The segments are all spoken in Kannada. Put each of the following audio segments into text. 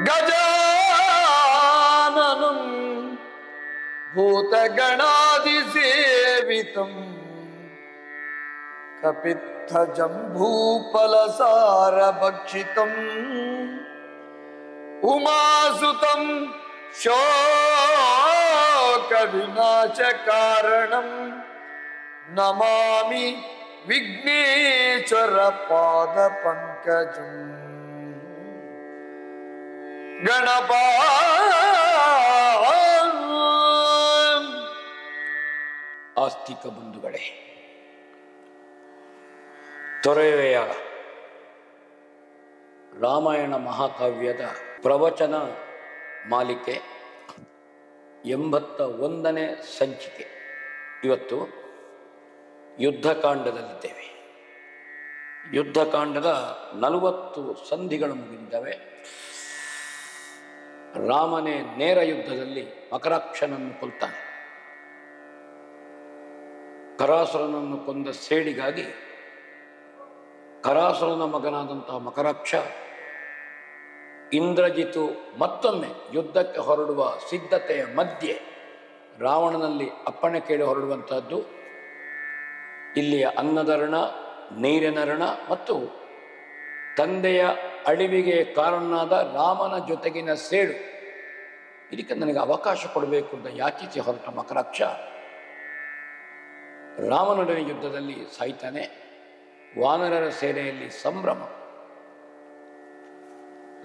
ಗಜಾನನಂ ಭೂತಗಣಾದಿಸೇವಿತಂ ಕಪಿತ್ಥ ಜಂಬೂಫಲಸಾರಭಕ್ಷಿತಂ ಉಮಾಸುತಂ ಶೋಕ ವಿನಾಶಕಾರಣಂ ನಮಾಮಿ ವಿಘ್ನೇಶ್ವರ ಪಾದ ಪಂಕಜಂ. ಗಣಪ ಆಸ್ತಿಕ ಬಂಧುಗಳೇ, ತೊರೆವೆಯ ರಾಮಾಯಣ ಮಹಾಕಾವ್ಯದ ಪ್ರವಚನ ಮಾಲಿಕೆ 81ನೇ ಸಂಚಿಕೆ. ಇವತ್ತು ಯುದ್ಧಕಾಂಡದಲ್ಲಿದ್ದೇವೆ. ಯುದ್ಧಕಾಂಡದ 40 ಸಂಧಿಗಳು ಮುಗಿದಿದ್ದಾವೆ. ರಾಮನೇ ನೇರ ಯುದ್ಧದಲ್ಲಿ ಮಕರಾಕ್ಷನನ್ನು ಕೊಲ್ತಾನೆ. ಕರಾಸುರನನ್ನು ಕೊಂದ ಸೇಡಿಗಾಗಿ ಕರಾಸುರನ ಮಗನಾದಂತಹ ಮಕರಾಕ್ಷ ಇಂದ್ರಜಿತು ಮತ್ತೊಮ್ಮೆ ಯುದ್ಧಕ್ಕೆ ಹೊರಡುವ ಸಿದ್ಧತೆಯ ಮಧ್ಯೆ ರಾವಣನಲ್ಲಿ ಅಪ್ಪಣೆ ಕೇಳಿ ಹೊರಡುವಂತಹದ್ದು. ಇಲ್ಲಿಯ ಅನ್ನದ ಋಣ, ನೀರಿನ ಋಣ ಮತ್ತು ತಂದೆಯ ಅಳಿವಿಗೆ ಕಾರಣನಾದ ರಾಮನ ಜೊತೆಗಿನ ಸೇಡು, ಇದಕ್ಕೆ ನನಗೆ ಅವಕಾಶ ಕೊಡಬೇಕು ಅಂತ ಯಾಚಿಸಿ ಹೊರಟ ಮಕರಾಕ್ಷ ರಾಮನೊಡನೆ ಯುದ್ಧದಲ್ಲಿ ಸಾಯ್ತಾನೆ. ವಾನರರ ಸೇನೆಯಲ್ಲಿ ಸಂಭ್ರಮ,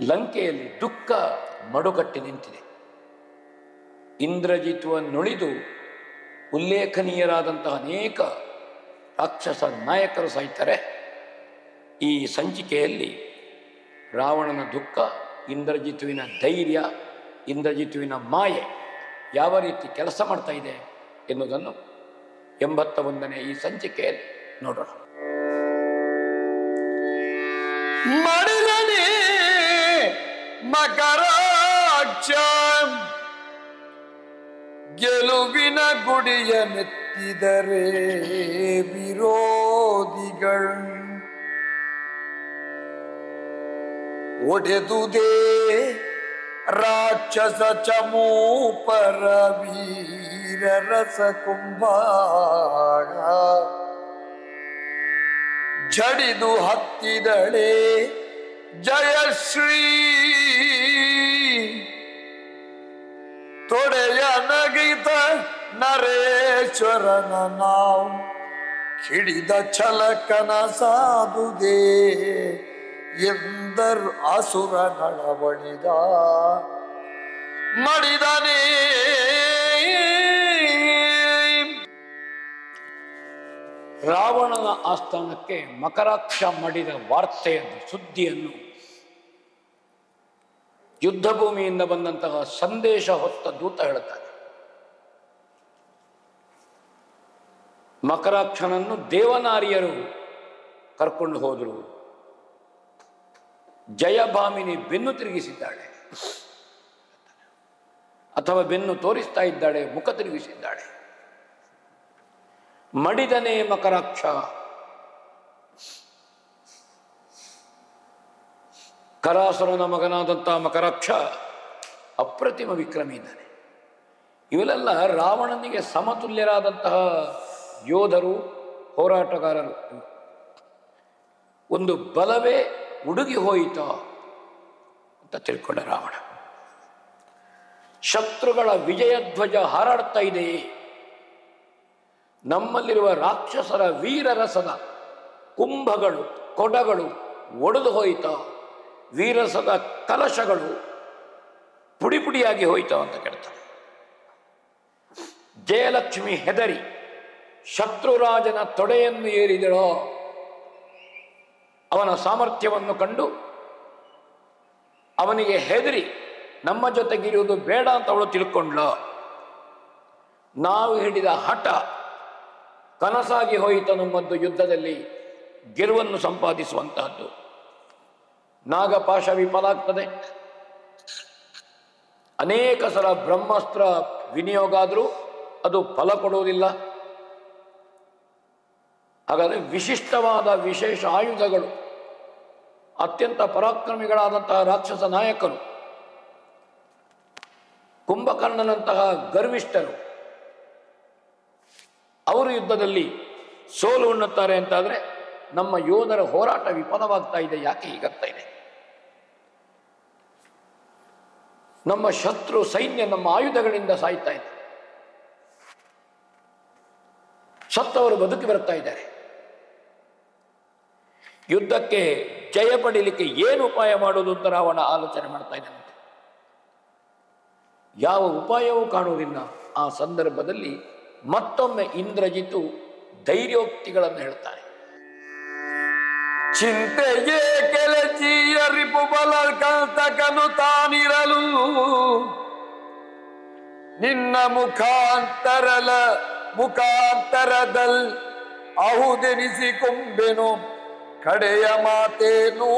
ಲಂಕೆಯಲ್ಲಿ ದುಃಖ ಮಡುಗಟ್ಟಿ ನಿಂತಿದೆ. ಇಂದ್ರಜಿತ್ವನ್ನುಳಿದು ಉಲ್ಲೇಖನೀಯರಾದಂತಹ ಅನೇಕ ರಾಕ್ಷಸ ನಾಯಕರು ಸಾಯ್ತಾರೆ. ಈ ಸಂಚಿಕೆಯಲ್ಲಿ ರಾವಣನ ದುಃಖ, ಇಂದ್ರಜಿತುವಿನ ಧೈರ್ಯ, ಇಂದ್ರಜಿತುವಿನ ಮಾಯೆ ಯಾವ ರೀತಿ ಕೆಲಸ ಮಾಡ್ತಾ ಇದೆ ಎನ್ನುವುದನ್ನು 81ನೇ ಈ ಸಂಚಿಕೆಯಲ್ಲಿ ನೋಡೋಣ. ಮಡಿದನೆ ಮಕರಾಕ್ಷ ಗೆಲುವಿನ ಗುಡಿಯ ನೆತ್ತಿದರೆ ವಿರೋಧಿಗಳು ಒಡೆದುದೇ ರಾಕ್ಷಸ ಚಮೂಪರ ವೀರ ರಸ ಕುಂಭಾಗ ಜಡಿದು ಹತ್ತಿದಳೆ ಜಯಶ್ರೀ ತೊಡೆಯ ನಗಿತ ನರೇಶ್ವರನ ನಾವು ಹಿಡಿದ ಛಲಕನ ಸಾಧುದೇ ಎಂದರು ಅಸುರ ನಳವಳಿದ ಮಡಿದನೇ. ರಾವಣನ ಆಸ್ಥಾನಕ್ಕೆ ಮಕರಾಕ್ಷ ಮಡಿದ ವಾರ್ತೆಯನ್ನು, ಸುದ್ದಿಯನ್ನು ಯುದ್ಧ ಭೂಮಿಯಿಂದ ಬಂದಂತಹ ಸಂದೇಶ ಹೊತ್ತ ದೂತ ಹೇಳುತ್ತಾನೆ. ಮಕರಾಕ್ಷನನ್ನು ದೇವನಾರಿಯರು ಕರ್ಕೊಂಡು ಹೋದರು. ಜಯಭಾಮಿನಿ ಬೆನ್ನು ತಿರುಗಿಸಿದ್ದಾಳೆ, ಅಥವಾ ಬೆನ್ನು ತೋರಿಸ್ತಾ ಇದ್ದಾಳೆ, ಮುಖ ತಿರುಗಿಸಿದ್ದಾಳೆ. ಮಡಿದನೇ ಮಕರಾಕ್ಷ, ಕರಾಸುರನ ಮಗನಾದಂತಹ ಮಕರಾಕ್ಷ ಅಪ್ರತಿಮ ವಿಕ್ರಮಿ ಇದ್ದಾನೆ. ಇವೆಲ್ಲ ರಾವಣನಿಗೆ ಸಮತುಲ್ಯರಾದಂತಹ ಯೋಧರು, ಹೋರಾಟಗಾರರು. ಒಂದು ಬಲವೇ ಉಡುಗಿ ಹೋಯಿತ ಅಂತ ತಿಳ್ಕೊಂಡ ರಾವಣ. ಶತ್ರುಗಳ ವಿಜಯಧ್ವಜ ಹಾರಾಡ್ತಾ ಇದೆಯೇ, ನಮ್ಮಲ್ಲಿರುವ ರಾಕ್ಷಸರ ವೀರರಸದ ಕುಂಭಗಳು, ಕೊಡಗಳು ಒಡೆದು ಹೋಯಿತ, ವೀರಸದ ಕಲಶಗಳು ಪುಡಿ ಪುಡಿಯಾಗಿ ಹೋಯಿತ ಅಂತ ಕೇಳ್ತಾರೆ. ಜಯಲಕ್ಷ್ಮಿ ಹೆದರಿ ಶತ್ರುರಾಜನ ತೊಡೆಯನ್ನು ಏರಿದಳೋ, ಅವನ ಸಾಮರ್ಥ್ಯವನ್ನು ಕಂಡು ಅವನಿಗೆ ಹೆದರಿ ನಮ್ಮ ಜೊತೆಗಿರುವುದು ಬೇಡ ಅಂತ ಅವಳು ತಿಳ್ಕೊಂಡ್ಲ. ನಾವು ಹಿಡಿದ ಹಠ ಕನಸಾಗಿ ಹೋಯಿತ ನಮ್ಮದ್ದು ಯುದ್ಧದಲ್ಲಿ ಗೆಲುವನ್ನು ಸಂಪಾದಿಸುವಂತಹದ್ದು. ನಾಗಪಾಶ ವಿಫಲ ಆಗ್ತದೆ. ಅನೇಕ ಸಲ ಬ್ರಹ್ಮಾಸ್ತ್ರ ವಿನಿಯೋಗ ಆದರೂ ಅದು ಫಲ ಕೊಡುವುದಿಲ್ಲ. ಹಾಗಾದರೆ ವಿಶಿಷ್ಟವಾದ ವಿಶೇಷ ಆಯುಧಗಳು, ಅತ್ಯಂತ ಪರಾಕ್ರಮಿಗಳಾದಂತಹ ರಾಕ್ಷಸ ನಾಯಕರು ಕುಂಭಕರ್ಣನಂತಹ ಗರ್ವಿಷ್ಠರು ಅವರು ಯುದ್ಧದಲ್ಲಿ ಸೋಲು ಉಣ್ಣುತ್ತಾರೆ ಅಂತಾದರೆ ನಮ್ಮ ಯೋಧರ ಹೋರಾಟ ವಿಫಲವಾಗ್ತಾ ಇದೆ. ಯಾಕೆ ಹೀಗಾಗ್ತಾ ಇದೆ? ನಮ್ಮ ಶತ್ರು ಸೈನ್ಯ ನಮ್ಮ ಆಯುಧಗಳಿಂದ ಸಾಯ್ತಾ ಇದೆ. ಸತ್ತವರು ಬದುಕಿ ಬರ್ತಾ ಇದ್ದಾರೆ. ಯುದ್ಧಕ್ಕೆ ಜಯ ಪಡೀಲಿಕ್ಕೆ ಏನು ಉಪಾಯ ಮಾಡುವುದು ಅಂತ ರಾವಣ ಆಲೋಚನೆ ಮಾಡ್ತಾ ಇದ್ದಾನಂತೆ. ಯಾವ ಉಪಾಯವೂ ಕಾಣುವುದಿಲ್ಲ. ಆ ಸಂದರ್ಭದಲ್ಲಿ ಮತ್ತೊಮ್ಮೆ ಇಂದ್ರಜಿತು ಧೈರ್ಯೋಕ್ತಿಗಳನ್ನು ಹೇಳ್ತಾನೆ. ಚಿಂತೆಯೇ ಕೆಳಚಿಯ ರಿಪುಬಲ ಕಂತಕನು ತಾನಿರಲು ನಿನ್ನ ಮುಖಾಂತರದಲ್ ಅಹುದೆನಿಸಿಕೊಂಬೆನು ಕಡೆಯ ಮಾತೇನು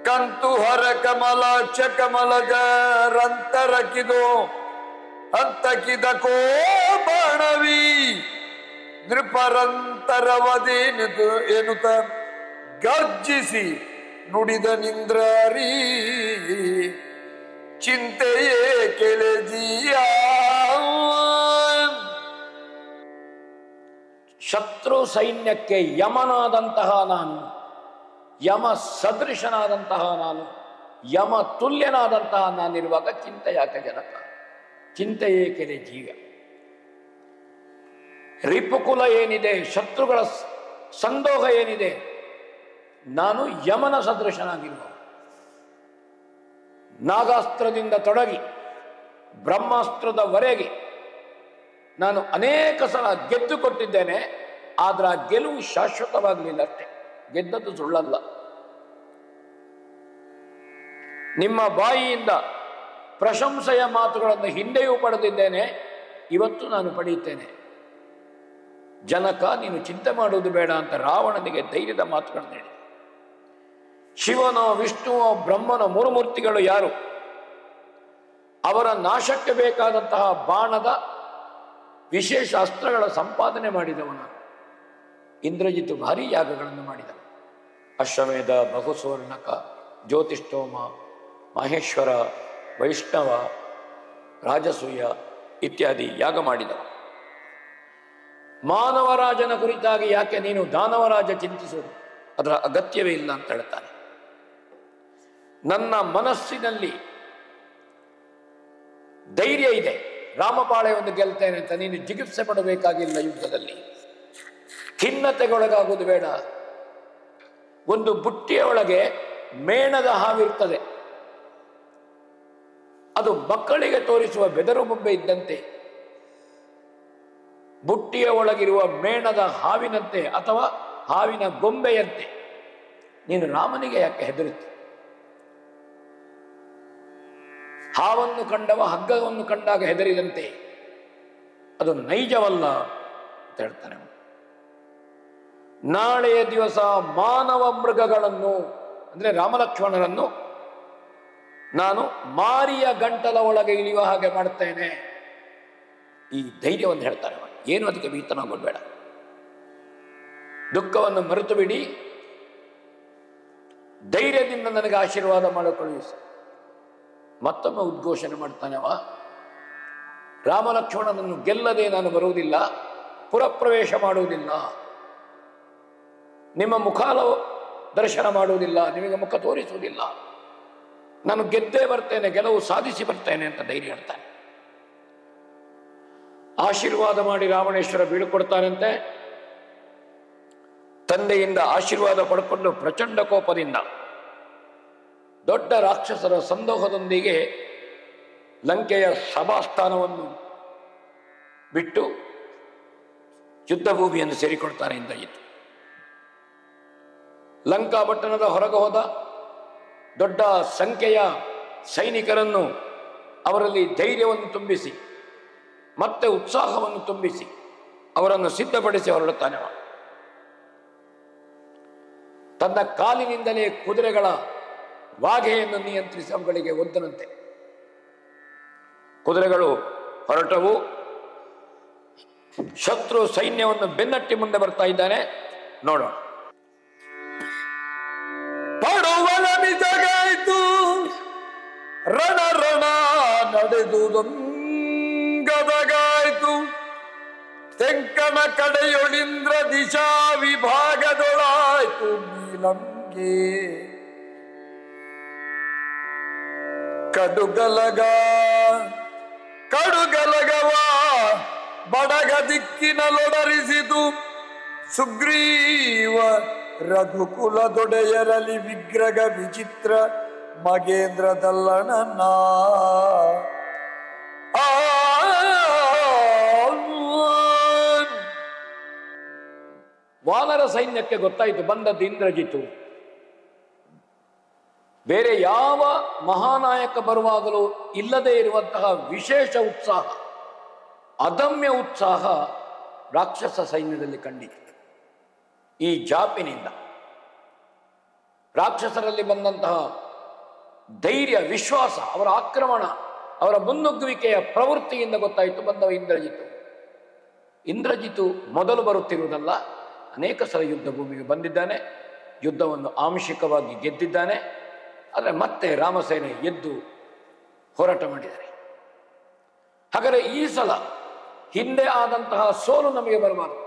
ಕಂತು ಹರ ಕಮಲಾಕ್ಷ ಕಮಲಜರಂತರಕಿದು ಅಂತಕಿದ ಕೋಬಣವಿ ನೃಪರಂತರವದೇನಿತು ಎನ್ನುತ್ತ ಗರ್ಜಿಸಿ ನುಡಿದ ನಿಂದ್ರಾರಿ ಚಿಂತೆಯೇ ಕೆಳಜಿಯ. ಶತ್ರು ಸೈನ್ಯಕ್ಕೆ ಯಮನಾದಂತಹ ನಾನು, ಯಮ ಸದೃಶನಾದಂತಹ ನಾನು, ಯಮ ತುಲ್ಯನಾದಂತಹ ನಾನಿರುವಾಗ ಚಿಂತೆ ಯಾಕೆ ಜನಕ? ಚಿಂತೆಯೇ ಕೆರೆ ಜೀವ. ರಿಪುಕುಲ ಏನಿದೆ, ಶತ್ರುಗಳ ಸಂದೋಹ ಏನಿದೆ, ನಾನು ಯಮನ ಸದೃಶನಾಗಿರುವ ನಾಗಾಸ್ತ್ರದಿಂದ ತೊಡಗಿ ಬ್ರಹ್ಮಾಸ್ತ್ರದವರೆಗೆ ನಾನು ಅನೇಕ ಸಲ ಗೆದ್ದು ಕೊಟ್ಟಿದ್ದೇನೆ. ಆದ್ರೆ ಆ ಗೆಲುವು ಶಾಶ್ವತವಾಗಲಿಲ್ಲ ಅಷ್ಟೇ. ಗೆದ್ದದ್ದು ಸುಳ್ಳಲ್ಲ. ನಿಮ್ಮ ಬಾಯಿಯಿಂದ ಪ್ರಶಂಸೆಯ ಮಾತುಗಳನ್ನು ಹಿಂದೆಯೂ ಪಡೆದಿದ್ದೇನೆ, ಇವತ್ತು ನಾನು ಪಡೆಯುತ್ತೇನೆ. ಜನಕ, ನೀನು ಚಿಂತೆ ಮಾಡುವುದು ಬೇಡ ಅಂತ ರಾವಣನಿಗೆ ಧೈರ್ಯದ ಮಾತುಗಳನ್ನು ಹೇಳಿ. ಶಿವನೋ ವಿಷ್ಣುವೋ ಬ್ರಹ್ಮನೋ ಮೂರು ಮೂರ್ತಿಗಳು ಯಾರು? ಅವರ ನಾಶಕ್ಕೆ ಬೇಕಾದಂತಹ ಬಾಣದ ವಿಶೇಷ ಅಸ್ತ್ರಗಳ ಸಂಪಾದನೆ ಮಾಡಿದವನ ಇಂದ್ರಜಿತು ಭಾರೀ ಯಾಗಗಳನ್ನು ಮಾಡಿದ. ಅಶ್ವಮೇಧ, ಬಹುಸುವರ್ಣಕ, ಜ್ಯೋತಿಷ್ಠೋಮ, ಮಹೇಶ್ವರ, ವೈಷ್ಣವ, ರಾಜಸೂಯ ಇತ್ಯಾದಿ ಯಾಗ ಮಾಡಿದವ. ಮಾನವರಾಜನ ಕುರಿತಾಗಿ ಯಾಕೆ ನೀನು ದಾನವರಾಜ ಚಿಂತಿಸುವುದು? ಅದರ ಅಗತ್ಯವೇ ಇಲ್ಲ ಅಂತ ಹೇಳ್ತಾನೆ. ನನ್ನ ಮನಸ್ಸಿನಲ್ಲಿ ಧೈರ್ಯ ಇದೆ, ರಾಮಪಾಳೆಯನ್ನು ಗೆಲ್ತೇನೆ ಅಂತ ನೀನು ಜಿಗುಪ್ಸೆ ಪಡಬೇಕಾಗಿಲ್ಲ. ಯುದ್ಧದಲ್ಲಿ ಖಿನ್ನತೆಗೊಳಗಾಗುವುದು ಬೇಡ. ಒಂದು ಬುಟ್ಟಿಯ ಒಳಗೆ ಮೇಣದ ಹಾವಿರ್ತದೆ. ಅದು ಮಕ್ಕಳಿಗೆ ತೋರಿಸುವ ಬೆದರು ಬೊಬ್ಬೆ ಇದ್ದಂತೆ. ಬುಟ್ಟಿಯ ಒಳಗಿರುವ ಮೇಣದ ಹಾವಿನಂತೆ ಅಥವಾ ಹಾವಿನ ಗೊಂಬೆಯಂತೆ ನೀನು ರಾಮನಿಗೆ ಯಾಕೆ ಹೆದರುತ್ತಿ? ಹಾವನ್ನು ಕಂಡವ ಹಗ್ಗವನ್ನು ಕಂಡಾಗ ಹೆದರಿದಂತೆ ಅದು ನೈಜವಲ್ಲ ಅಂತ ಹೇಳ್ತಾನೆ. ನಾಳೆಯ ದಿವಸ ಮಾನವ ಮೃಗಗಳನ್ನು ಅಂದ್ರೆ ರಾಮಲಕ್ಷ್ಮಣರನ್ನು ನಾನು ಮಾರಿಯ ಗಂಟಲ ಒಳಗೆ ಇಳಿಯುವ ಹಾಗೆ ಮಾಡ್ತೇನೆ. ಈ ಧೈರ್ಯವನ್ನು ಹೇಳ್ತಾರೆ. ಏನು ಅದಕ್ಕೆ ಭೀತನಾಗೋದ್ಬೇಡ, ದುಃಖವನ್ನು ಮರೆತು ಬಿಡಿ, ಧೈರ್ಯದಿಂದ ನನಗೆ ಆಶೀರ್ವಾದ ಮಾಡಿಕೊಳ್ಳಿಸಿ. ಮತ್ತೊಮ್ಮೆ ಉದ್ಘೋಷಣೆ ಮಾಡ್ತಾನೆ ಅವ. ರಾಮಲಕ್ಷ್ಮಣನನ್ನು ಗೆಲ್ಲದೆ ನಾನು ಬರುವುದಿಲ್ಲ, ಪುರಪ್ರವೇಶ ಮಾಡುವುದಿಲ್ಲ, ನಿಮ್ಮ ಮುಖಾಲ ದರ್ಶನ ಮಾಡುವುದಿಲ್ಲ, ನಿಮಗೆ ಮುಖ ತೋರಿಸುವುದಿಲ್ಲ, ನಾನು ಗೆದ್ದೇ ಬರ್ತೇನೆ, ಗೆಲುವು ಸಾಧಿಸಿ ಬರ್ತೇನೆ ಅಂತ ಧೈರ್ಯ ಹೇಳ್ತಾನೆ. ಆಶೀರ್ವಾದ ಮಾಡಿ ರಾವಣೇಶ್ವರ ಬೀಳ್ಕೊಡ್ತಾನಂತೆ. ತಂದೆಯಿಂದ ಆಶೀರ್ವಾದ ಪಡ್ಕೊಂಡು ಪ್ರಚಂಡ ಕೋಪದಿಂದ ದೊಡ್ಡ ರಾಕ್ಷಸರ ಸಂದೋಹದೊಂದಿಗೆ ಲಂಕೆಯ ಸಭಾಸ್ಥಾನವನ್ನು ಬಿಟ್ಟು ಯುದ್ಧ ಭೂಮಿಯನ್ನು ಸೇರಿಕೊಳ್ತಾನೆ ಇಂದ್ರಜಿತ್. ಲಂಕಾ ಪಟ್ಟಣದ ಹೊರಗೆ ಹೋದ. ದೊಡ್ಡ ಸಂಖ್ಯೆಯ ಸೈನಿಕರನ್ನು ಅವರಲ್ಲಿ ಧೈರ್ಯವನ್ನು ತುಂಬಿಸಿ ಮತ್ತೆ ಉತ್ಸಾಹವನ್ನು ತುಂಬಿಸಿ ಅವರನ್ನು ಸಿದ್ಧಪಡಿಸಿ ಹೊರಡುತ್ತಾನೆ. ತನ್ನ ಕಾಲಿನಿಂದಲೇ ಕುದುರೆಗಳ ವಾಘೆಯನ್ನು ನಿಯಂತ್ರಿಸಿ ಅವುಗಳಿಗೆ ಒದ್ದನಂತೆ. ಕುದುರೆಗಳು ಹೊರಟವು. ಶತ್ರು ಸೈನ್ಯವನ್ನು ಬೆನ್ನಟ್ಟಿ ಮುಂದೆ ಬರ್ತಾ ಇದ್ದಾನೆ. ನೋಡೋಣ. ಪಡುವಲ ನಿಜಗಾಯ್ತು ರಣ ರಣ ನಡೆದುದೊಂಗದಗಾಯ್ತು. ತೆಂಕಣ ಕಡೆಯೊಳಿಂದ್ರ ದಿಶಾ ವಿಭಾಗದೊಳಾಯ್ತು ನೀಲಂಗೆ. ಕಡುಗಲಗವ ಬಡಗ ದಿಕ್ಕಿನಲೊಡರಿಸಿತು. ಸುಗ್ರೀವ ರಘುಕುಲದೊಡೆಯರಲಿ ವಿಗ್ರಹ ವಿಚಿತ್ರ ಮಗೇಂದ್ರದಲ್ಲಣ್ಣ. ವಾನರ ಸೈನ್ಯಕ್ಕೆ ಗೊತ್ತಾಯಿತು ಬಂದದ್ದು ಇಂದ್ರಜಿತು. ಬೇರೆ ಯಾವ ಮಹಾನಾಯಕ ಬರುವಾಗಲೂ ಇಲ್ಲದೆ ಇರುವಂತಹ ವಿಶೇಷ ಉತ್ಸಾಹ, ಅದಮ್ಯ ಉತ್ಸಾಹ ರಾಕ್ಷಸ ಸೈನ್ಯದಲ್ಲಿ ಕಂಡಿತು. ಈ ಜಾಪಿನಿಂದ ರಾಕ್ಷಸರಲ್ಲಿ ಬಂದಂತಹ ಧೈರ್ಯ, ವಿಶ್ವಾಸ, ಅವರ ಆಕ್ರಮಣ, ಅವರ ಮುನ್ನುಗ್ಗುವಿಕೆಯ ಪ್ರವೃತ್ತಿಯಿಂದ ಗೊತ್ತಾಯಿತು ಬಂದವ ಇಂದ್ರಜಿತು. ಇಂದ್ರಜಿತು ಮೊದಲು ಬರುತ್ತಿರುವುದಲ್ಲ, ಅನೇಕ ಸಲ ಯುದ್ಧ ಭೂಮಿಗೆ ಬಂದಿದ್ದಾನೆ, ಯುದ್ಧವನ್ನು ಆಂಶಿಕವಾಗಿ ಗೆದ್ದಿದ್ದಾನೆ. ಆದರೆ ಮತ್ತೆ ರಾಮಸೇನೆ ಎದ್ದು ಹೋರಾಟ ಮಾಡಿದ್ದಾರೆ. ಹಾಗಾದರೆ ಈ ಸಲ ಹಿಂದೆ ಆದಂತಹ ಸೋಲು ನಮಗೆ ಬರಬಾರದು.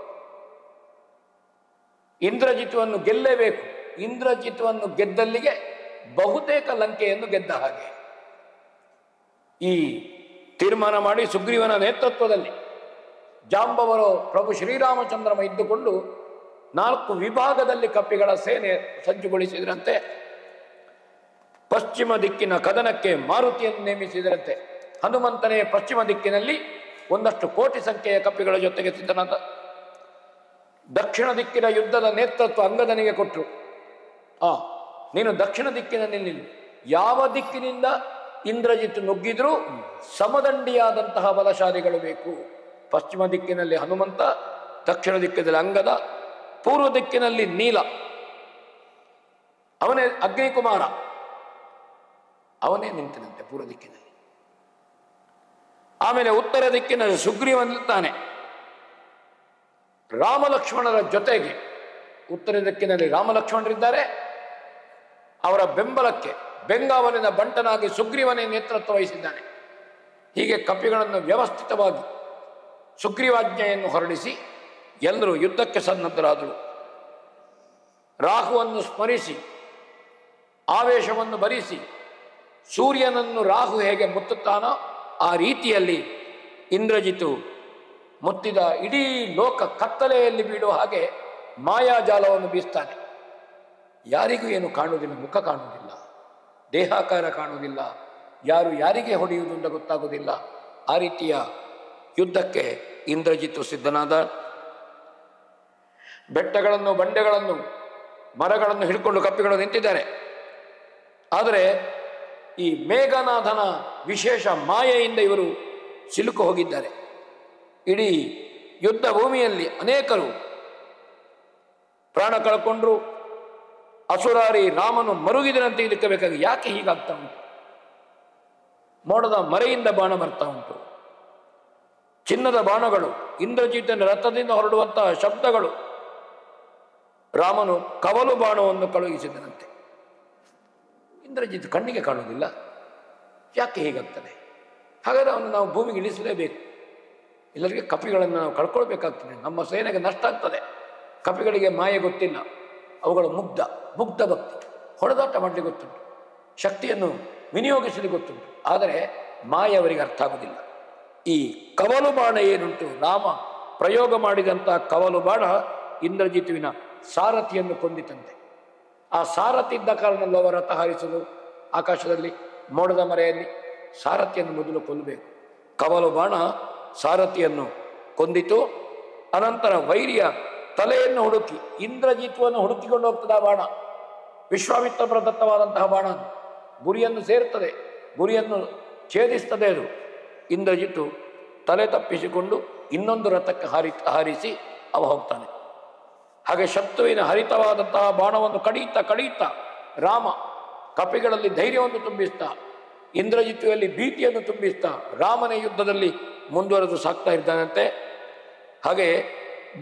ಇಂದ್ರಜಿತುವನ್ನು ಗೆಲ್ಲೇಬೇಕು. ಇಂದ್ರಜಿತುವನ್ನು ಗೆದ್ದಲ್ಲಿಗೆ ಬಹುತೇಕ ಲಂಕೆಯನ್ನು ಗೆದ್ದ ಹಾಗೆ. ಈ ತೀರ್ಮಾನ ಮಾಡಿ ಸುಗ್ರೀವನ ನೇತೃತ್ವದಲ್ಲಿ ಜಾಂಬವರು ಪ್ರಭು ಶ್ರೀರಾಮಚಂದ್ರಮ ಇದ್ದುಕೊಂಡು 4 ವಿಭಾಗದಲ್ಲಿ ಕಪಿಗಳ ಸೇನೆ ಸಜ್ಜುಗೊಳಿಸಿದ್ರಂತೆ. ಪಶ್ಚಿಮ ದಿಕ್ಕಿನ ಕದನಕ್ಕೆ ಮಾರುತಿಯನ್ನು ನೇಮಿಸಿದರಂತೆ. ಹನುಮಂತನೇ ಪಶ್ಚಿಮ ದಿಕ್ಕಿನಲ್ಲಿ ಒಂದಷ್ಟು ಕೋಟಿ ಸಂಖ್ಯೆಯ ಕಪಿಗಳ ಜೊತೆಗೆ ಸಿದ್ಧನಾದ. ದಕ್ಷಿಣ ದಿಕ್ಕಿನ ಯುದ್ಧದ ನೇತೃತ್ವ ಅಂಗದನಿಗೆ ಕೊಟ್ಟರು. ನೀನು ದಕ್ಷಿಣ ದಿಕ್ಕಿನಲ್ಲಿ ನಿಲ್ಲು. ಯಾವ ದಿಕ್ಕಿನಿಂದ ಇಂದ್ರಜಿತ್ ನುಗ್ಗಿದ್ರೂ ಸಮದಂಡಿಯಾದಂತಹ ಬಲಶಾಲಿಗಳು ಬೇಕು. ಪಶ್ಚಿಮ ದಿಕ್ಕಿನಲ್ಲಿ ಹನುಮಂತ, ದಕ್ಷಿಣ ದಿಕ್ಕಿನಲ್ಲಿ ಅಂಗದ, ಪೂರ್ವ ದಿಕ್ಕಿನಲ್ಲಿ ನೀಲ, ಅವನೇ ಅಗ್ನಿಕುಮಾರ, ಅವನೇ ನಿಂತಿನಂತೆ ಪೂರ್ವ ದಿಕ್ಕಿನಲ್ಲಿ. ಆಮೇಲೆ ಉತ್ತರ ದಿಕ್ಕಿನಲ್ಲಿ ಸುಗ್ರೀವ ನಿಲ್ತಾನೆ ರಾಮಲಕ್ಷ್ಮಣರ ಜೊತೆಗೆ. ಉತ್ತರ ದಿಕ್ಕಿನಲ್ಲಿ ರಾಮಲಕ್ಷ್ಮಣರಿದ್ದಾರೆ. ಅವರ ಬೆಂಬಲಕ್ಕೆ ಬೆಂಗಾವಲಿನ ಬಂಟನಾಗಿ ಸುಗ್ರೀವನೇ ನೇತೃತ್ವ ವಹಿಸಿದ್ದಾನೆ. ಹೀಗೆ ಕಪಿಗಳನ್ನು ವ್ಯವಸ್ಥಿತವಾಗಿ ಸುಗ್ರೀವಾಜ್ಞೆಯನ್ನು ಹೊರಡಿಸಿ ಎಲ್ಲರೂ ಯುದ್ಧಕ್ಕೆ ಸನ್ನದ್ಧರಾದರು. ರಾಹುವನ್ನು ಸ್ಮರಿಸಿ ಆವೇಶವನ್ನು ಭರಿಸಿ ಸೂರ್ಯನನ್ನು ರಾಹು ಹೇಗೆ ಮುತ್ತುತ್ತಾನೋ ಆ ರೀತಿಯಲ್ಲಿ ಇಂದ್ರಜಿತು ಮುತ್ತಿದ ಇಡೀ ಲೋಕ ಕತ್ತಲೆಯಲ್ಲಿ ಬೀಳುವ ಹಾಗೆ ಮಾಯಾಜಾಲವನ್ನು ಬೀಸ್ತಾನೆ. ಯಾರಿಗೂ ಏನು ಕಾಣುವುದಿಲ್ಲ, ಮುಖ ಕಾಣುವುದಿಲ್ಲ, ದೇಹಾಕಾರ ಕಾಣುವುದಿಲ್ಲ, ಯಾರು ಯಾರಿಗೆ ಹೊಡೆಯುವುದು ಅಂತ ಗೊತ್ತಾಗುವುದಿಲ್ಲ. ಆ ರೀತಿಯ ಯುದ್ಧಕ್ಕೆ ಇಂದ್ರಜಿತು ಸಿದ್ಧನಾದ. ಬೆಟ್ಟಗಳನ್ನು, ಬಂಡೆಗಳನ್ನು, ಮರಗಳನ್ನು ಹಿಡ್ಕೊಂಡು ಕಪಿಗಳು ನಿಂತಿದ್ದಾರೆ. ಆದರೆ ಈ ಮೇಘನಾಥನ ವಿಶೇಷ ಮಾಯೆಯಿಂದ ಇವರು ಸಿಲುಕು ಹೋಗಿದ್ದಾರೆ. ಇಡೀ ಯುದ್ಧ ಭೂಮಿಯಲ್ಲಿ ಅನೇಕರು ಪ್ರಾಣ ಕಳ್ಕೊಂಡ್ರು. ಅಸುರಾರಿ ರಾಮನು ಮರುಗಿದನಂತೆ ಇದಕ್ಕೆ ಬೇಕಾಗಿ ಯಾಕೆ ಹೀಗಾಗ್ತಾ ಉಂಟು? ಮೋಡದ ಮರೆಯಿಂದ ಬಾಣ ಬರ್ತಾ ಉಂಟು. ಚಿನ್ನದ ಬಾಣಗಳು, ಇಂದ್ರಜಿತನ ರಥದಿಂದ ಹೊರಡುವಂತಹ ಶಬ್ದಗಳು. ರಾಮನು ಕವಲು ಬಾಣವನ್ನು ಕಳುಹಿಸಿದನಂತೆ. ಇಂದ್ರಜಿತ್ ಕಣ್ಣಿಗೆ ಕಾಣುವುದಿಲ್ಲ. ಯಾಕೆ ಹೀಗಾಗ್ತದೆ? ಹಾಗಾದರೆ ಅವನು ನಾವು ಭೂಮಿಗೆ ಇಳಿಸಲೇಬೇಕು. ಎಲ್ಲರಿಗೆ ಕಪಿಗಳನ್ನು ನಾವು ಕಳ್ಕೊಳ್ಬೇಕಾಗ್ತದೆ. ನಮ್ಮ ಸೇನೆಗೆ ನಷ್ಟ ಆಗ್ತದೆ. ಕಪಿಗಳಿಗೆ ಮಾಯೆ ಗೊತ್ತಿಲ್ಲ. ಅವುಗಳು ಮುಗ್ಧ ಭಕ್ತಿ, ಹೊಡೆದಾಟ ಮಾಡಲಿಕ್ಕೆ ಗೊತ್ತುಂಟು, ಶಕ್ತಿಯನ್ನು ವಿನಿಯೋಗಿಸಲಿಕ್ಕೆ ಗೊತ್ತುಂಟು. ಆದರೆ ಮಾಯೆ ಅವರಿಗೆ ಅರ್ಥ ಆಗುವುದಿಲ್ಲ. ಈ ಕವಲು ಬಾಣ ಏನುಂಟು, ರಾಮ ಪ್ರಯೋಗ ಮಾಡಿದಂತಹ ಕವಲು ಬಾಣ ಇಂದ್ರಜಿತುವಿನ ಸಾರಥಿಯನ್ನು ಕೊಂದಿತಂತೆ. ಆ ಸಾರಥಿ ಇದ್ದ ಕಾರಣದಲ್ಲಿ ಅವರ ರಥ ಹಾರಿಸಲು ಆಕಾಶದಲ್ಲಿ ಮೋಡದ ಮರೆಯಲ್ಲಿ ಸಾರಥಿಯನ್ನು ಮೊದಲು ಕೊಲ್ಲಬೇಕು. ಕವಲು ಬಾಣ ಸಾರಥಿಯನ್ನು ಕೊಂದಿತು. ಅನಂತರ ವೈರಿಯ ತಲೆಯನ್ನು ಹುಡುಕಿ ಇಂದ್ರಜಿತುವನ್ನು ಹುಡುಕಿಕೊಂಡು ಹೋಗ್ತದೆ ಆ ಬಾಣ. ವಿಶ್ವಾಮಿತ್ರ ಪ್ರದತ್ತವಾದಂತಹ ಬಾಣ ಗುರಿಯನ್ನು ಸೇರ್ತದೆ, ಗುರಿಯನ್ನು ಛೇದಿಸ್ತದೆ. ಅದು ಇಂದ್ರಜಿತು ತಲೆ ತಪ್ಪಿಸಿಕೊಂಡು ಇನ್ನೊಂದು ರಥಕ್ಕೆ ಹಾರಿಸಿ ಅವ ಹೋಗ್ತಾನೆ. ಹಾಗೆ ಶತ್ರುವಿನ ಹರಿತವಾದಂತಹ ಬಾಣವನ್ನು ಕಡಿಯುತ್ತಾ ರಾಮ ಕಪಿಗಳಲ್ಲಿ ಧೈರ್ಯವನ್ನು ತುಂಬಿಸ್ತಾ, ಇಂದ್ರಜಿತುವಿನಲ್ಲಿ ಭೀತಿಯನ್ನು ತುಂಬಿಸ್ತಾ ರಾಮನ ಯುದ್ಧದಲ್ಲಿ ಮುಂದುವರೆದು ಸಾಕ್ತಾ ಇದ್ದಾನಂತೆ. ಹಾಗೆ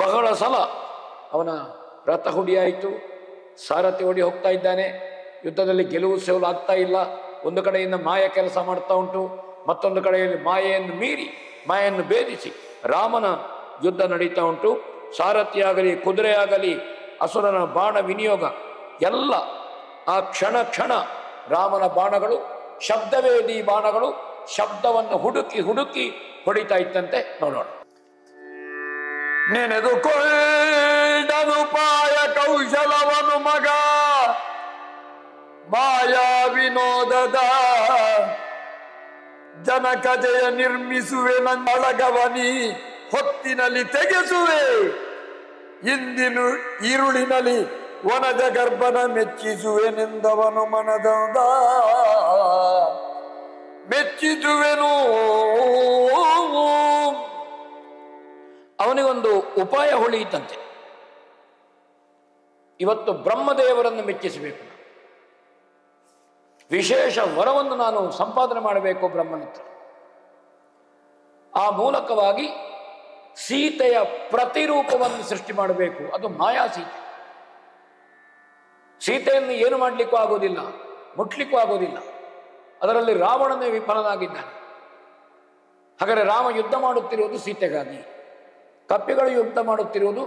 ಬಹಳ ಸಲ ಅವನ ರಥ ಹುಡಿಯಾಯಿತು, ಸಾರಥಿ ಹೊಡಿ ಹೋಗ್ತಾ ಇದ್ದಾನೆ. ಯುದ್ಧದಲ್ಲಿ ಗೆಲುವು ಸೋಲು ಆಗ್ತಾ ಇಲ್ಲ. ಒಂದು ಕಡೆಯಿಂದ ಮಾಯ ಕೆಲಸ ಮಾಡ್ತಾ ಉಂಟು, ಮತ್ತೊಂದು ಕಡೆಯಲ್ಲಿ ಮಾಯೆಯನ್ನು ಮೀರಿ ಮಾಯೆಯನ್ನು ಭೇದಿಸಿ ರಾಮನ ಯುದ್ಧ ನಡೀತಾ ಉಂಟು. ಸಾರಥಿಯಾಗಲಿ ಕುದುರೆಯಾಗಲಿ ಅಸುರನ ಬಾಣ ವಿನಿಯೋಗ ಎಲ್ಲ ಆ ಕ್ಷಣ ಕ್ಷಣ ರಾಮನ ಬಾಣಗಳು ಶಬ್ದವೇದಿ ಬಾಣಗಳು ಶಬ್ದವನ್ನು ಹುಡುಕಿ ಹುಡುಕಿ ಹೊಡಿತಾ ಇತ್ತಂತೆ. ನೋಡೋಣ. ನೆನೆದುಕೊಳ್ಳುಪಾಯ ಕೌಶಲವನು ಮಗ ಮಾಯಾ ವಿನೋದದ ಜನಕ ಜಯ ನಿರ್ಮಿಸುವೆ ನನ್ನಳಗವನಿ ಹೊತ್ತಿನಲ್ಲಿ ತೆಗೆಸುವೆ ಇಂದಿನ ಈರುಳಿನಲ್ಲಿ ವನದ ಗರ್ಭನ ಮೆಚ್ಚಿಸುವೆನೆಂದವನು ಮನದ ಮೆಚ್ಚಿಸುವೆನು. ಅವನಿಗೊಂದು ಉಪಾಯ ಹೊಳೆಯಿತಂತೆ. ಇವತ್ತು ಬ್ರಹ್ಮದೇವರನ್ನು ಮೆಚ್ಚಿಸಬೇಕು, ವಿಶೇಷ ವರವನ್ನು ನಾನು ಸಂಪಾದನೆ ಮಾಡಬೇಕು ಬ್ರಹ್ಮನ ಹತ್ರ. ಆ ಮೂಲಕವಾಗಿ ಸೀತೆಯ ಪ್ರತಿರೂಪವನ್ನು ಸೃಷ್ಟಿ ಮಾಡಬೇಕು. ಅದು ಮಾಯಾ ಸೀತೆ. ಸೀತೆಯನ್ನು ಏನು ಮಾಡಲಿಕ್ಕೂ ಆಗೋದಿಲ್ಲ, ಮುಟ್ಲಿಕ್ಕೂ ಆಗೋದಿಲ್ಲ. ಅದರಲ್ಲಿ ರಾವಣನೇ ವಿಫಲನಾಗಿದ್ದಾನೆ. ಹಾಗಾದರೆ ರಾಮ ಯುದ್ಧ ಮಾಡುತ್ತಿರುವುದು ಸೀತೆಗಾಗಿ, ಕಪ್ಪಿಗಳು ಯುದ್ಧ ಮಾಡುತ್ತಿರುವುದು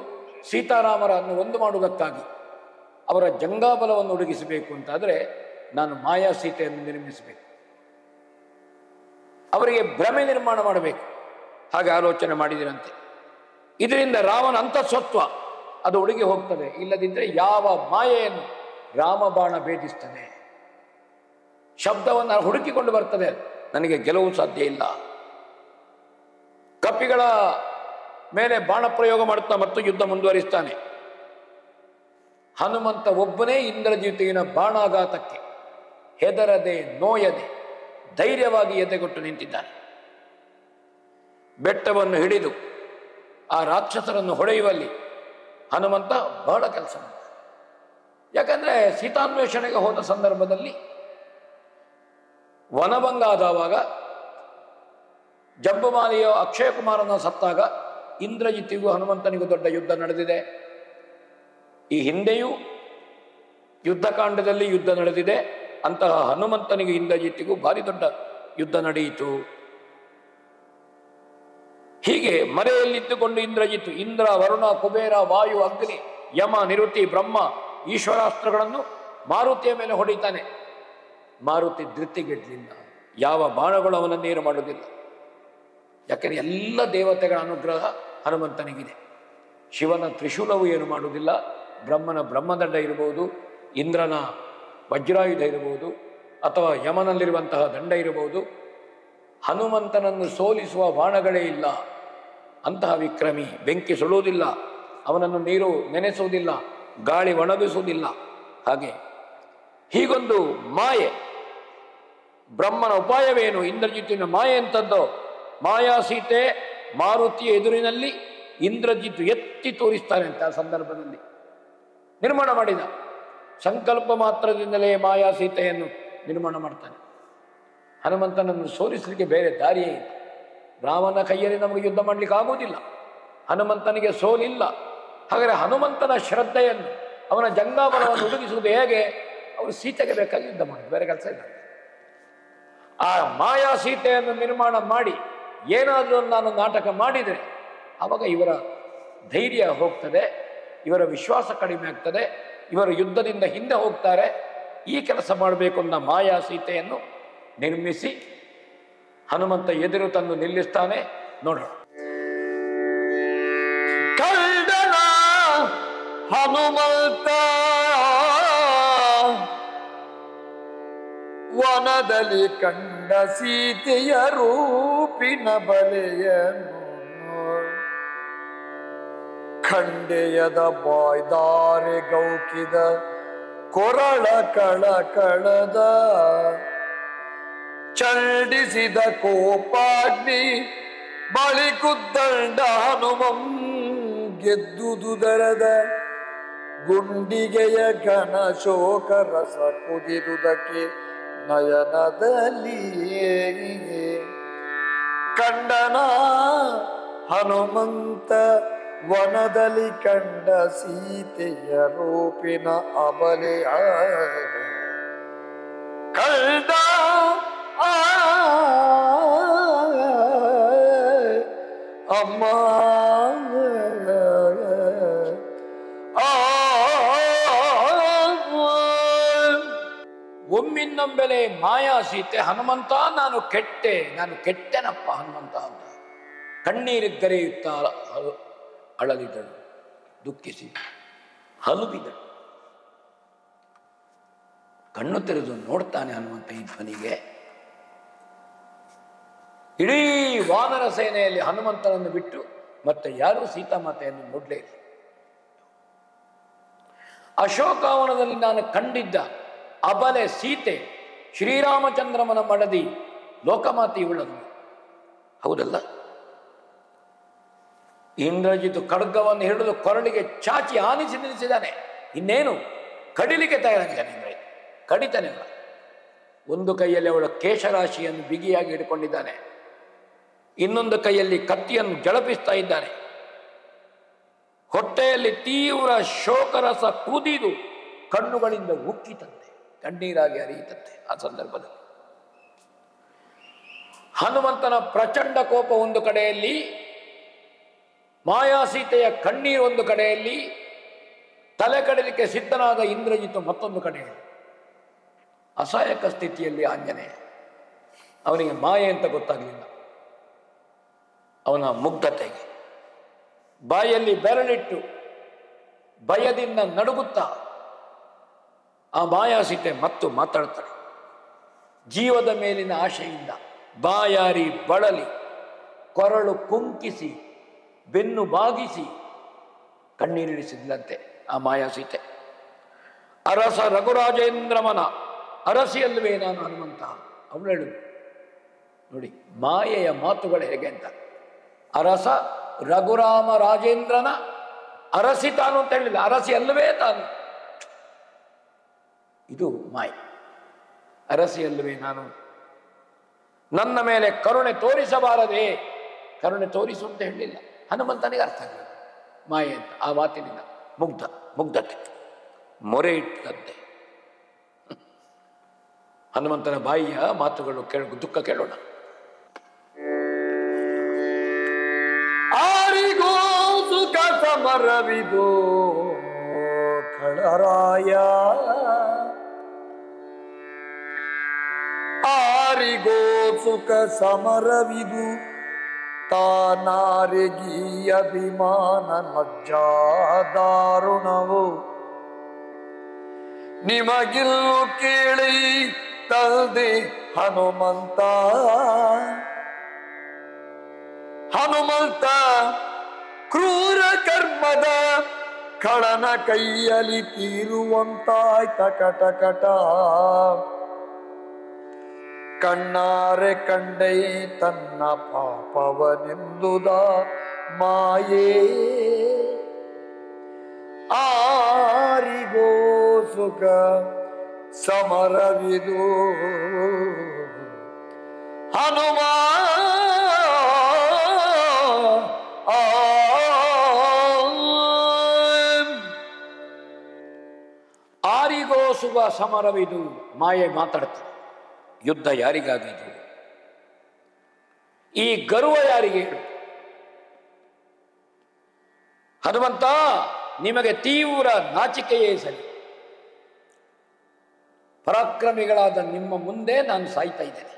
ಸೀತಾರಾಮರನ್ನು ಒಂದು ಮಾಡುವುದಕ್ಕಾಗಿ. ಅವರ ಜಂಗಾಬಲವನ್ನು ಒದಗಿಸಬೇಕು ಅಂತಾದರೆ ನಾನು ಮಾಯಾ ಸೀತೆಯನ್ನು ನಿರ್ಮಿಸಬೇಕು, ಅವರಿಗೆ ಭ್ರಮೆ ನಿರ್ಮಾಣ ಮಾಡಬೇಕು. ಹಾಗೆ ಆಲೋಚನೆ ಮಾಡಿದಿರಂತೆ. ಇದರಿಂದ ರಾಮನ ಅಂತಃಸತ್ವ ಅದು ಒಳಗೆ ಹೋಗ್ತದೆ. ಇಲ್ಲದಿದ್ದರೆ ಯಾವ ಮಾಯೆಯನ್ನು ರಾಮಬಾಣ ಭೇದಿಸ್ತದೆ, ಶಬ್ದವನ್ನು ಹುಡುಕಿಕೊಂಡು ಬರ್ತದೆ, ನನಗೆ ಗೆಲುವು ಸಾಧ್ಯ ಇಲ್ಲ. ಕಪಿಗಳ ಮೇಲೆ ಬಾಣ ಪ್ರಯೋಗ ಮಾಡುತ್ತಾ ಮತ್ತು ಯುದ್ಧ ಮುಂದುವರಿಸ್ತಾನೆ. ಹನುಮಂತ ಒಬ್ಬನೇ ಇಂದ್ರಜಿತಿನ ಬಾಣಾಘಾತಕ್ಕೆ ಹೆದರದೆ ನೋಯದೆ ಧೈರ್ಯವಾಗಿ ಎದೆಗೊಟ್ಟು ನಿಂತಿದ್ದಾನೆ. ಬೆಟ್ಟವನ್ನು ಹಿಡಿದು ಆ ರಾಕ್ಷಸರನ್ನು ಹೊಡೆಯುವಲ್ಲಿ ಹನುಮಂತ ಬಹಳ ಕೆಲಸ ಮಾಡ್ತಾನೆ. ಯಾಕಂದ್ರೆ ಸೀತಾನ್ವೇಷಣೆಗೆ ಹೋದ ಸಂದರ್ಭದಲ್ಲಿ ವನಭಂಗ ಆದವಾಗ ಜಂಬುಮಾಲಿಯ ಅಕ್ಷಯ ಕುಮಾರನ ಸತ್ತಾಗ ಇಂದ್ರಜಿತಿಗೂ ಹನುಮಂತನಿಗೂ ದೊಡ್ಡ ಯುದ್ಧ ನಡೆದಿದೆ. ಈ ಹಿಂದೆಯೂ ಯುದ್ಧಕಾಂಡದಲ್ಲಿ ಯುದ್ಧ ನಡೆದಿದೆ. ಅಂತಹ ಹನುಮಂತನಿಗೂ ಇಂದ್ರಜಿತಿಗೂ ಭಾರಿ ದೊಡ್ಡ ಯುದ್ಧ ನಡೆಯಿತು. ಹೀಗೆ ಮರೆಯಲ್ಲಿದ್ದುಕೊಂಡು ಇಂದ್ರಜಿತ್ತು ಇಂದ್ರ, ವರುಣ, ಕುಬೇರ, ವಾಯು, ಅಗ್ನಿ, ಯಮ, ನಿರುತಿ, ಬ್ರಹ್ಮ ಈಶ್ವರಾಸ್ತ್ರಗಳನ್ನು ಮಾರುತಿಯ ಮೇಲೆ ಹೊಡಿತಾನೆ. ಮಾರುತಿ ಧೃತಿಗೆಡ್ಲಿಲ್ಲ, ಯಾವ ಬಾಣಗಳು ಅವನನ್ನೇನು ಮಾಡುವುದಿಲ್ಲ. ಯಾಕೆಂದರೆ ಎಲ್ಲ ದೇವತೆಗಳ ಅನುಗ್ರಹ ಹನುಮಂತನಿಗಿದೆ. ಶಿವನ ತ್ರಿಶೂಲವು ಏನು ಮಾಡುವುದಿಲ್ಲ, ಬ್ರಹ್ಮನ ಬ್ರಹ್ಮದಂಡ ಇರಬಹುದು, ಇಂದ್ರನ ವಜ್ರಾಯುಧ ಇರಬಹುದು, ಅಥವಾ ಯಮನಲ್ಲಿರುವಂತಹ ದಂಡ ಇರಬಹುದು. ಹನುಮಂತನನ್ನು ಸೋಲಿಸುವ ಬಾಣಗಳೇ ಇಲ್ಲ. ಅಂತಹ ವಿಕ್ರಮಿ. ಬೆಂಕಿ ಸುಡುವುದಿಲ್ಲ, ಅವನನ್ನು ನೀರು ನೆನೆಸುವುದಿಲ್ಲ, ಗಾಳಿ ಒಣಗಿಸುವುದಿಲ್ಲ. ಹಾಗೆ ಹೀಗೊಂದು ಮಾಯೆ. ಬ್ರಹ್ಮನ ಉಪಾಯವೇನು? ಇಂದ್ರಜಿತ್ತಿನ ಮಾಯೆ ಎಂಥದ್ದೋ. ಮಾಯಾ ಸೀತೆ ಮಾರುತಿಯ ಎದುರಿನಲ್ಲಿ ಇಂದ್ರಜಿತ್ತು ಎತ್ತಿ ತೋರಿಸ್ತಾನೆ ಅಂತ ಆ ಸಂದರ್ಭದಲ್ಲಿ ನಿರ್ಮಾಣ ಮಾಡಿದ. ಸಂಕಲ್ಪ ಮಾತ್ರದಿಂದಲೇ ಮಾಯಾ ಸೀತೆಯನ್ನು ನಿರ್ಮಾಣ ಮಾಡ್ತಾನೆ. ಹನುಮಂತನನ್ನು ಸೋಲಿಸಲಿಕ್ಕೆ ಬೇರೆ ದಾರಿಯೇ ಇಲ್ಲ. ರಾಮನ ಕೈಯಲ್ಲಿ ನಮಗೆ ಯುದ್ಧ ಮಾಡಲಿಕ್ಕೆ ಆಗುವುದಿಲ್ಲ, ಹನುಮಂತನಿಗೆ ಸೋಲಿಲ್ಲ. ಹಾಗಾದರೆ ಹನುಮಂತನ ಶ್ರದ್ಧೆಯನ್ನು, ಅವನ ಜಂಗಾಬಲವನ್ನು ಒದಗಿಸುವುದು ಹೇಗೆ? ಅವರು ಸೀತೆಗೆ ಬೇಕಾಗಿ ಯುದ್ಧ ಮಾಡಿ, ಬೇರೆ ಕೆಲಸ ಇಲ್ಲ. ಆ ಮಾಯಾ ಸೀತೆಯನ್ನು ನಿರ್ಮಾಣ ಮಾಡಿ ಏನಾದರೂ ನಾನು ನಾಟಕ ಮಾಡಿದರೆ ಆವಾಗ ಇವರ ಧೈರ್ಯ ಹೋಗ್ತದೆ, ಇವರ ವಿಶ್ವಾಸ ಕಡಿಮೆ ಆಗ್ತದೆ, ಇವರು ಯುದ್ಧದಿಂದ ಹಿಂದೆ ಹೋಗ್ತಾರೆ. ಈ ಕೆಲಸ ಮಾಡಬೇಕು ಅನ್ನೋ ಮಾಯಾ ಸೀತೆಯನ್ನು ನಿರ್ಮಿಸಿ ಹನುಮಂತ ಎದುರು ತಂದು ನಿಲ್ಲಿಸ್ತಾನೆ. ನೋಡೋಣ. ಕಳ್ಳನ ಹನುಮಂತ ವನದಲ್ಲಿ ಕಂಡ ಸೀತೆಯ ರೂಪಿನ ಬಲೆಯನ್ನು ಖಂಡೆಯದ ಬಾಯ್ದಾರೆ ಗೌಕಿದ ಕೊರಳ ಕಳಕಳದ ಚಂಡಿಸಿದ ಕೋಪಾಗ್ನಿ ಬಳಿ ಕುದ್ದಂಡ ಹನುಮಂ ಗೆದ್ದುದುದರದ ಗುಂಡಿಗೆಯ ಘನ ಶೋಕ ರಸ ಕುದಿದುದಕ್ಕೆ ನಯನದಲ್ಲಿ ಕಂಡನ ಹನುಮಂತ ವನದಲ್ಲಿ ಕಂಡ ಸೀತೆಯ ರೂಪಿನ ಅಬಲೆಯ ಕಳ್ದ ಹೆಣ್ಣೊಂಬೆಲೆ ಮಾಯಾ ಸೀತೆ ಹನುಮಂತ ನಾನು ಕೆಟ್ಟೆನಪ್ಪ ಹನುಮಂತ ಅಂತ ಕಣ್ಣೀರಿದ್ದರೆಯುತ್ತ ಅಳಲಿದಳು, ದುಃಖಿಸಿ ಹಲುಬಿದಳು. ಕಣ್ಣು ತೆರೆದು ನೋಡ್ತಾನೆ ಹನುಮಂತ ಈ ಧ್ವನಿಗೆ. ಇಡೀ ವಾನರ ಸೇನೆಯಲ್ಲಿ ಹನುಮಂತನನ್ನು ಬಿಟ್ಟು ಮತ್ತೆ ಯಾರೂ ಸೀತಾಮಾತೆಯನ್ನು ನೋಡಲೇ ಇಲ್ಲ. ಅಶೋಕವನದಲ್ಲಿ ನಾನು ಕಂಡಿದ್ದ ಅಬಲೆ ಸೀತೆ ಶ್ರೀರಾಮಚಂದ್ರಮನ ಮಡದಿ ಲೋಕಮಾತೆ ಇವಳನ್ನು, ಹೌದಲ್ಲ? ಇಂದ್ರಜಿತು ಖಡ್ಗವನ್ನು ಹಿಡಿದು ಕೊರಳಿಗೆ ಚಾಚಿ ಆನಿಸಿ ನಿಲ್ಲಿಸಿದ್ದಾನೆ. ಇನ್ನೇನು ಕಡಿಲಿಕ್ಕೆ ತಯಾರಾಗಿದ್ದಾನೆ ಇಂದ್ರಜಿತ್. ಕಡಿತಾನೆ ಅವಳ. ಒಂದು ಕೈಯಲ್ಲಿ ಅವಳ ಕೇಶರಾಶಿಯನ್ನು ಬಿಗಿಯಾಗಿ ಹಿಡ್ಕೊಂಡಿದ್ದಾನೆ, ಇನ್ನೊಂದು ಕೈಯಲ್ಲಿ ಕತ್ತಿಯನ್ನು ಜಳಪಿಸ್ತಾ ಇದ್ದಾನೆ. ಹೊಟ್ಟೆಯಲ್ಲಿ ತೀವ್ರ ಶೋಕರಸ ಕುದಿದು ಕಣ್ಣುಗಳಿಂದ ಉಕ್ಕಿತಂತೆ, ಕಣ್ಣೀರಾಗಿ ಹರಿಯಿತಂತೆ. ಆ ಸಂದರ್ಭದಲ್ಲಿ ಹನುಮಂತನ ಪ್ರಚಂಡ ಕೋಪ ಒಂದು ಕಡೆಯಲ್ಲಿ, ಮಾಯಾಸೀತೆಯ ಕಣ್ಣೀರು ಒಂದು ಕಡೆಯಲ್ಲಿ, ತಲೆ ಕಡಲಿಕ್ಕೆ ಸಿದ್ಧನಾದ ಇಂದ್ರಜಿತು ಮತ್ತೊಂದು ಕಡೆಯಲ್ಲಿ. ಅಸಹಾಯಕ ಸ್ಥಿತಿಯಲ್ಲಿ ಆಂಜನೇಯ. ಅವನಿಗೆ ಮಾಯೆ ಅಂತ ಗೊತ್ತಾಗಲಿಲ್ಲ. ಅವನ ಮುಗ್ಧತೆಗೆ ಬಾಯಲ್ಲಿ ಬೆರಳಿಟ್ಟು ಭಯದಿಂದ ನಡುಗುತ್ತಾ ಆ ಮಾಯಾಸೀತೆ ಮತ್ತು ಮಾತಾಡ್ತಾಳೆ. ಜೀವದ ಮೇಲಿನ ಆಶೆಯಿಂದ ಬಾಯಾರಿ ಬಳಲಿ ಕೊರಳು ಕುಂಕಿಸಿ ಬೆನ್ನು ಬಾಗಿಸಿ ಕಣ್ಣೀರಿಳಿಸಿದ್ಲಂತೆ ಆ ಮಾಯಾಸೀತೆ. ಅರಸ ರಘುರಾಜೇಂದ್ರಮನ ಅರಸಿಯಲ್ವೇ ನಾನು ಹನುಮಂತ. ಅವಳು ಹೇಳು ನೋಡಿ ಮಾಯೆಯ ಮಾತುಗಳು ಹೇಗೆ ಅಂತ. ಅರಸ ರಘುರಾಮ ರಾಜೇಂದ್ರನ ಅರಸಿ ತಾನು ಅಂತ ಹೇಳಿಲ್ಲ, ಅರಸಿ ಅಲ್ಲವೇ ತಾನು. ಇದು ಮಾಯೆ. ಅರಸಿ ಅಲ್ಲವೇ ನಾನು, ನನ್ನ ಮೇಲೆ ಕರುಣೆ ತೋರಿಸಬಾರದೆ, ಕರುಣೆ ತೋರಿಸು ಅಂತ ಹೇಳಲಿಲ್ಲ. ಹನುಮಂತನಿಗೆ ಅರ್ಥ ಆಗಲಿಲ್ಲ ಮಾಯೆ ಅಂತ. ಆ ಮಾತಿನಿಂದ ಮುಗ್ಧತೆ ಮೊರೆ ಇಟ್ಟಂತೆ. ಹನುಮಂತನ ಬಾಯಿಯ ಮಾತುಗಳು ದುಃಖ ಕೇಳೋಣ. ಆರಿಗೋ ಸುಖ ಸಮರವಿದು ಖಳರಾಯ, ಆರಿಗೋ ಸುಖ ಸಮರವಿದು ತಾನಾರಿಗೀ ಅಭಿಮಾನ ಮಜ್ಜಾದಾರುಣವು. ನಿಮಗಿಲ್ಲು ಕೇಳಿ ತಲ್ದೆ ಹನುಮಂತ, ಹನುಮಂತ ಕ್ರೂರ ಕರ್ಮದ ಖಳನ ಕೈಯಲ್ಲಿ ತೀರುವಂತಾಯ್ತ ಕಟಕಟ. ಕಣ್ಣಾರೆ ಕಂಡೈ ತನ್ನ ಪಾಪವನೆಂದುದ ಮಾಯೇ, ಆರಿಗೋ ಸುಖ ಸಮರವಿದು ಹನುಮ. ಆರಿಗೋ ಸುಖ ಸಮರವಿದು. ಮಾಯೆ ಮಾತಾಡ್ತದೆ. ಯುದ್ಧ ಯಾರಿಗಾಗಿದು? ಈ ಗರ್ವ ಯಾರಿಗೆ ಹೇಳು? ಹನುಮಂತ ನಿಮಗೆ ತೀವ್ರ ನಾಚಿಕೆಯೇ ಸರಿ. ಪರಾಕ್ರಮಿಗಳಾದ ನಿಮ್ಮ ಮುಂದೆ ನಾನು ಸಾಯ್ತಾ ಇದ್ದೇನೆ.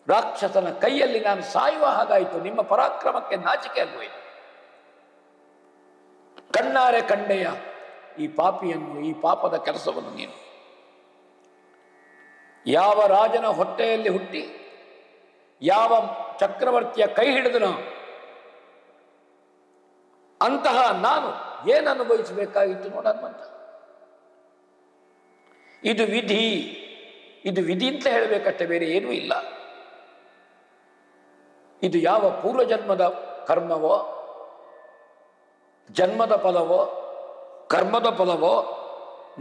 ರಾಕ್ಷಸನ ಕೈಯಲ್ಲಿ ನಾನು ಸಾಯುವ ಹಾಗಾಯಿತು. ನಿಮ್ಮ ಪರಾಕ್ರಮಕ್ಕೆ ನಾಚಿಕೆ ಅಲ್ವೋಯ್ತು. ಕಣ್ಣಾರೆ ಕಂಡೆಯ ಈ ಪಾಪಿಯನ್ನು, ಈ ಪಾಪದ ಕೆಲಸವನ್ನು ನೀನು. ಯಾವ ರಾಜನ ಹೊಟ್ಟೆಯಲ್ಲಿ ಹುಟ್ಟಿ ಯಾವ ಚಕ್ರವರ್ತಿಯ ಕೈ ಹಿಡಿದನೋ ಅಂತಹ ನಾನು ಏನು ಅನುಭವಿಸಬೇಕಾಗಿತ್ತು ನೋಡನ್ಮಂತ. ಇದು ವಿಧಿ, ಇದು ವಿಧಿ ಅಂತ ಹೇಳಬೇಕಷ್ಟೇ, ಬೇರೆ ಏನೂ ಇಲ್ಲ. ಇದು ಯಾವ ಪೂರ್ವಜನ್ಮದ ಕರ್ಮವೋ, ಜನ್ಮದ ಫಲವೋ, ಕರ್ಮದ ಫಲವೋ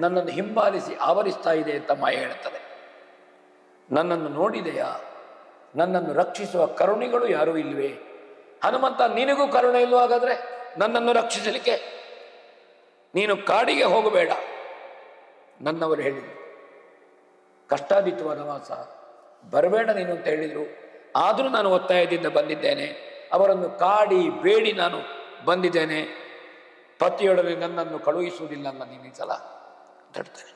ನನ್ನನ್ನು ಹಿಂಬಾಲಿಸಿ ಆವರಿಸ್ತಾ ಇದೆ ಅಂತ ಮಾಯೆ ಹೇಳ್ತದೆ. ನನ್ನನ್ನು ನೋಡಿದೆಯಾ? ನನ್ನನ್ನು ರಕ್ಷಿಸುವ ಕರುಣಿಗಳು ಯಾರೂ ಇಲ್ವೇ? ಹನುಮಂತ ನಿನಗೂ ಕರುಣೆ ಇಲ್ವ ಹಾಗಾದ್ರೆ ನನ್ನನ್ನು ರಕ್ಷಿಸಲಿಕ್ಕೆ? ನೀನು ಕಾಡಿಗೆ ಹೋಗಬೇಡ. ನನ್ನವರು ಹೇಳಿದರು ಕಷ್ಟಾದಿತ್ತು ವನವಾಸ, ಬರಬೇಡ ನೀನು ಅಂತ ಹೇಳಿದರು. ಆದರೂ ನಾನು ಒತ್ತಾಯದಿಂದ ಬಂದಿದ್ದೇನೆ. ಅವರನ್ನು ಕಾಡಿ ಬೇಡಿ ನಾನು ಬಂದಿದ್ದೇನೆ. ಪತಿಯೊಡನೆ ನನ್ನನ್ನು ಕಳುಹಿಸುವುದಿಲ್ಲ ನೀನು ಈ ಸಲ ಅಂತ ಹೇಳ್ತೇನೆ.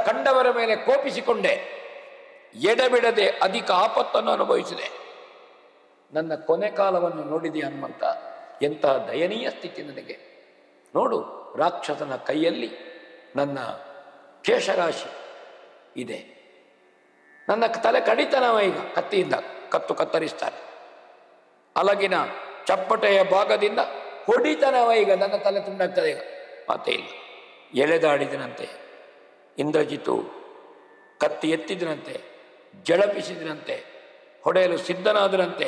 ಕಂಡವರ ಮೇಲೆ ಕೋಪಿಸಿಕೊಂಡೆ, ಎಡೆಬಿಡದೆ ಅಧಿಕ ಆಪತ್ತನ್ನು ಅನುಭವಿಸಿದೆ. ನನ್ನ ಕೊನೆ ಕಾಲವನ್ನು ನೋಡಿದೆ ಹನುಮಂತ. ಎಂತಹ ದಯನೀಯ ಸ್ಥಿತಿ ನನಗೆ. ನೋಡು, ರಾಕ್ಷಸನ ಕೈಯಲ್ಲಿ ನನ್ನ ಕೇಶರಾಶಿ ಇದೆ. ನನ್ನ ತಲೆ ಕಡಿತನವ ಈಗ ಕತ್ತಿಯಿಂದ ಕತ್ತರಿಸ್ತಾರೆ. ಅಲಗಿನ ಚಪ್ಪಟೆಯ ಭಾಗದಿಂದ ಹೊಡಿತನವ ಈಗ ನನ್ನ ತಲೆ ತುಂಡಾಗ್ತದೆ. ಈಗ ಮಾತೇ ಇಲ್ಲ. ಎಳೆದಾಡಿದನಂತೆ ಇಂದ್ರಜಿತು, ಕತ್ತಿ ಎತ್ತಿದನಂತೆ, ಜಳಪಿಸಿದನಂತೆ, ಹೊಡೆಯಲು ಸಿದ್ಧನಾದನಂತೆ,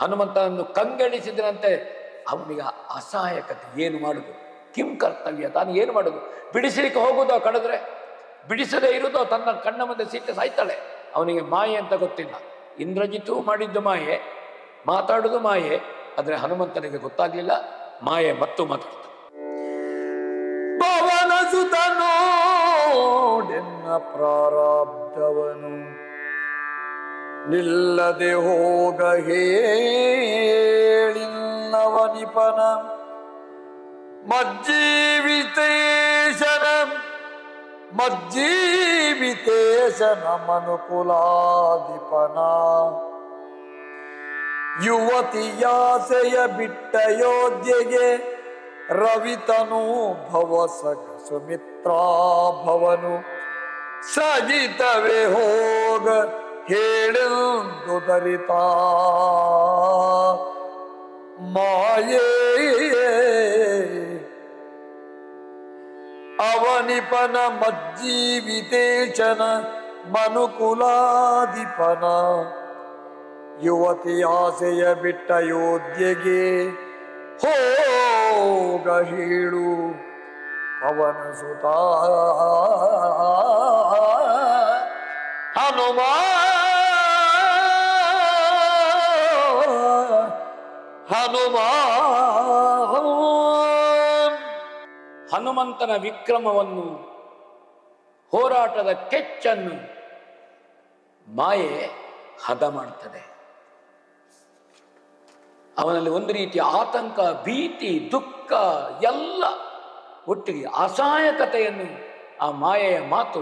ಹನುಮಂತನನ್ನು ಕಂಗೆಡಿಸಿದನಂತೆ. ಅವನಿಗೆ ಅಸಹಾಯಕತೆ. ಏನು ಮಾಡುದು? ಕಿಂ ಕರ್ತವ್ಯ? ತಾನು ಏನು ಮಾಡುದು? ಬಿಡಿಸಲಿಕ್ಕೆ ಹೋಗುವುದೋ, ಕಡಿದ್ರೆ ಬಿಡಿಸದೇ ಇರುವುದೋ? ತನ್ನ ಕಣ್ಣ ಮುಂದೆ ಸೀತೆ ಸಾಯ್ತಾಳೆ. ಅವನಿಗೆ ಮಾಯೆ ಅಂತ ಗೊತ್ತಿಲ್ಲ. ಇಂದ್ರಜಿತು ಮಾಡಿದ್ದು ಮಾಯೆ, ಮಾತಾಡುವುದು ಮಾಯೆ. ಆದರೆ ಹನುಮಂತನಿಗೆ ಗೊತ್ತಾಗ್ಲಿಲ್ಲ ಮಾಯೆ ಮತ್ತು ಮಾತಾಡ್ತಾನೆ. ಪವನ ಸುತನೋಡೆನ್ನ ಪ್ರಾರಬ್ಧವನು ನಿಲ್ಲದೆ ಹೋಗ ಹೇಳಿಲ್ಲವನಿಪನ ಮಜ್ಜೀವಿತೇಶನ ಮನುಕುಲಾಧಿಪನ ಯುವತಿಯಾಸೆಯ ಬಿಟ್ಟ ಯೋಧ್ಯೆಗೆ ರವಿತನು ಭವ ಸಗ ಸುಮಿತ್ರಾಭವನು ಸಜಿತವೇ ಹೋಗ ಹೇಳೆಂದು ದರಿತ ಮಾಯೇ ಅವನಿಪನ ಮಜ್ಜೀವಿತೇಶನ ಮನುಕುಲಾಧಿಪನ ಯುವತಿ ಆಸೆಯ ಬಿಟ್ಟ ಯೋಧ್ಯೆಗೆ ಹೋಗ ಹೇಳು ಪವನ ಸುತ ಹನುಮಂತನ ವಿಕ್ರಮವನ್ನು, ಹೋರಾಟದ ಕೆಚ್ಚನ್ನು ಮಾಯೆ ಹದ ಮಾಡ್ತದೆ. ಅವನಲ್ಲಿ ಒಂದು ರೀತಿಯ ಆತಂಕ, ಭೀತಿ, ದುಃಖ ಎಲ್ಲ ಒಟ್ಟಿಗೆ ಅಸಹಾಯಕತೆಯನ್ನು ಆ ಮಾಯೆಯ ಮಾತು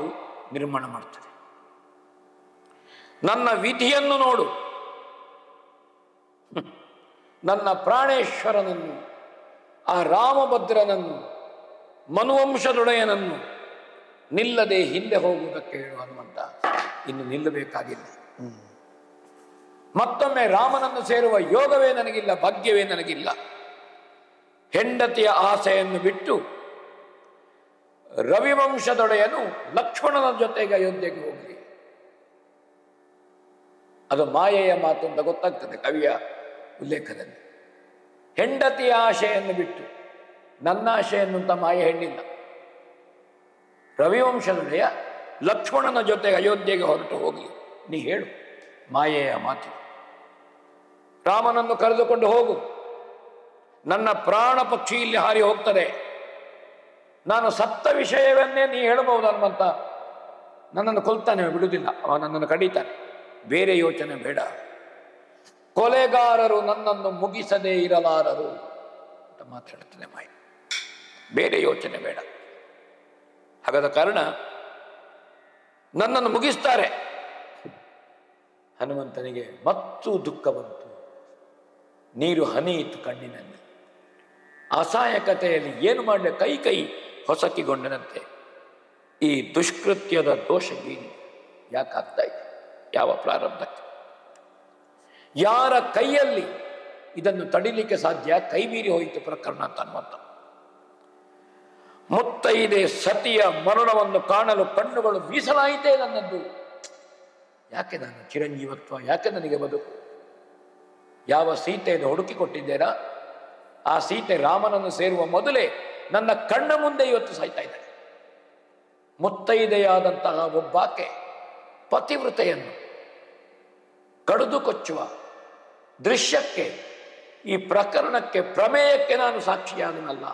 ನಿರ್ಮಾಣ ಮಾಡ್ತದೆ. ನನ್ನ ವಿಧಿಯನ್ನು ನೋಡು, ನನ್ನ ಪ್ರಾಣೇಶ್ವರನನ್ನು, ಆ ರಾಮಭದ್ರನನ್ನು, ಮನುವಂಶದೊಡೆಯನನ್ನು ನಿಲ್ಲದೆ ಹಿಂದೆ ಹೋಗುವುದಕ್ಕೆ ಹೇಳು ಹನುಮಂತ. ಇನ್ನು ನಿಲ್ಲಬೇಕಾಗಿಲ್ಲ. ಮತ್ತೊಮ್ಮೆ ರಾಮನನ್ನು ಸೇರುವ ಯೋಗವೇ ನನಗಿಲ್ಲ, ಭಾಗ್ಯವೇ ನನಗಿಲ್ಲ. ಹೆಂಡತಿಯ ಆಸೆಯನ್ನು ಬಿಟ್ಟು ರವಿವಂಶದೊಡೆಯನು ಲಕ್ಷ್ಮಣನ ಜೊತೆಗೆ ಅಯೋಧ್ಯೆಗೆ ಹೋಗಲಿ. ಅದು ಮಾಯೆಯ ಮಾತು ಅಂತ ಗೊತ್ತಾಗ್ತದೆ ಕವಿಯ ಉಲ್ಲೇಖದಲ್ಲಿ. ಹೆಂಡತಿಯ ಆಶೆಯನ್ನು ಬಿಟ್ಟು ನನ್ನ ಆಶೆಯನ್ನು ಅಂತ ಮಾಯೆ ಹೆಣ್ಣಿಲ್ಲ. ರವಿವಂಶದೊಡೆಯ ಲಕ್ಷ್ಮಣನ ಜೊತೆಗೆ ಅಯೋಧ್ಯೆಗೆ ಹೊರಟು ಹೋಗಲಿ. ನೀ ಹೇಳು ಮಾಯೆಯ ಮಾತು. ರಾಮನನ್ನು ಕರೆದುಕೊಂಡು ಹೋಗು. ನನ್ನ ಪ್ರಾಣ ಪಕ್ಷಿ ಇಲ್ಲಿ ಹಾರಿ ಹೋಗ್ತದೆ. ನಾನು ಸತ್ತ ವಿಷಯವನ್ನೇ ನೀ ಹೇಳಬಹುದು ಹನುಮಂತ. ನನ್ನನ್ನು ಕೊಲ್ತಾನೆ, ಬಿಡುವುದಿಲ್ಲ. ಅವ ನನ್ನನ್ನು ಕಡಿತಾನೆ. ಬೇರೆ ಯೋಚನೆ ಬೇಡ. ಕೊಲೆಗಾರರು ನನ್ನನ್ನು ಮುಗಿಸದೇ ಇರಲಾರರು ಅಂತ ಮಾತಾಡ್ತಾನೆ ಮಾಯ. ಬೇರೆ ಯೋಚನೆ ಬೇಡ. ಹಾಗಾದ ಕಾರಣ ನನ್ನನ್ನು ಮುಗಿಸ್ತಾರೆ. ಹನುಮಂತನಿಗೆ ಮತ್ತು ದುಃಖ ಬಂತು. ನೀರು ಹನಿಯಿತು ಕಣ್ಣಿನಲ್ಲಿ. ಅಸಹಾಯಕತೆಯಲ್ಲಿ ಏನು ಮಾಡಲಿ, ಕೈ ಹೊಸಕಿಗೊಂಡನಂತೆ. ಈ ದುಷ್ಕೃತ್ಯದ ದೋಷ ಏನು, ಯಾಕಾಗ್ತಾ ಇದೆ, ಯಾವ ಪ್ರಾರಂಭಕ್ಕೆ, ಯಾರ ಕೈಯಲ್ಲಿ ಇದನ್ನು ತಡಿಲಿಕ್ಕೆ ಸಾಧ್ಯ? ಕೈ ಮೀರಿ ಹೋಯಿತು ಪ್ರಕರಣ ಅಂತ ಹನುಮಂತ. ಮುತ್ತೈದೆ ಸತಿಯ ಮರಣವನ್ನು ಕಾಣಲು ಕಣ್ಣುಗಳು ಮೀಸಲಾಯಿತೇ ನನ್ನದ್ದು. ಯಾಕೆ ನಾನು ಚಿರಂಜೀವತ್ವ, ಯಾಕೆ ನನಗೆ ಬದುಕು? ಯಾವ ಸೀತೆಯನ್ನು ಹುಡುಕಿಕೊಟ್ಟಿದ್ದೇನಾ, ಆ ಸೀತೆ ರಾಮನನ್ನು ಸೇರುವ ಮೊದಲೇ ನನ್ನ ಕಣ್ಣ ಮುಂದೆ ಇವತ್ತು ಸಾಯ್ತಾ ಇದ್ದಾಳೆ. ಮುತ್ತೈದೆಯಾದಂತಹ ಒಬ್ಬಾಕೆ ಪತಿವ್ರತೆಯನ್ನು ಕಡಿದು ಕೊಚ್ಚುವ ದೃಶ್ಯಕ್ಕೆ, ಈ ಪ್ರಕರಣಕ್ಕೆ, ಪ್ರಮೇಯಕ್ಕೆ ನಾನು ಸಾಕ್ಷಿಯಾದನಲ್ಲ.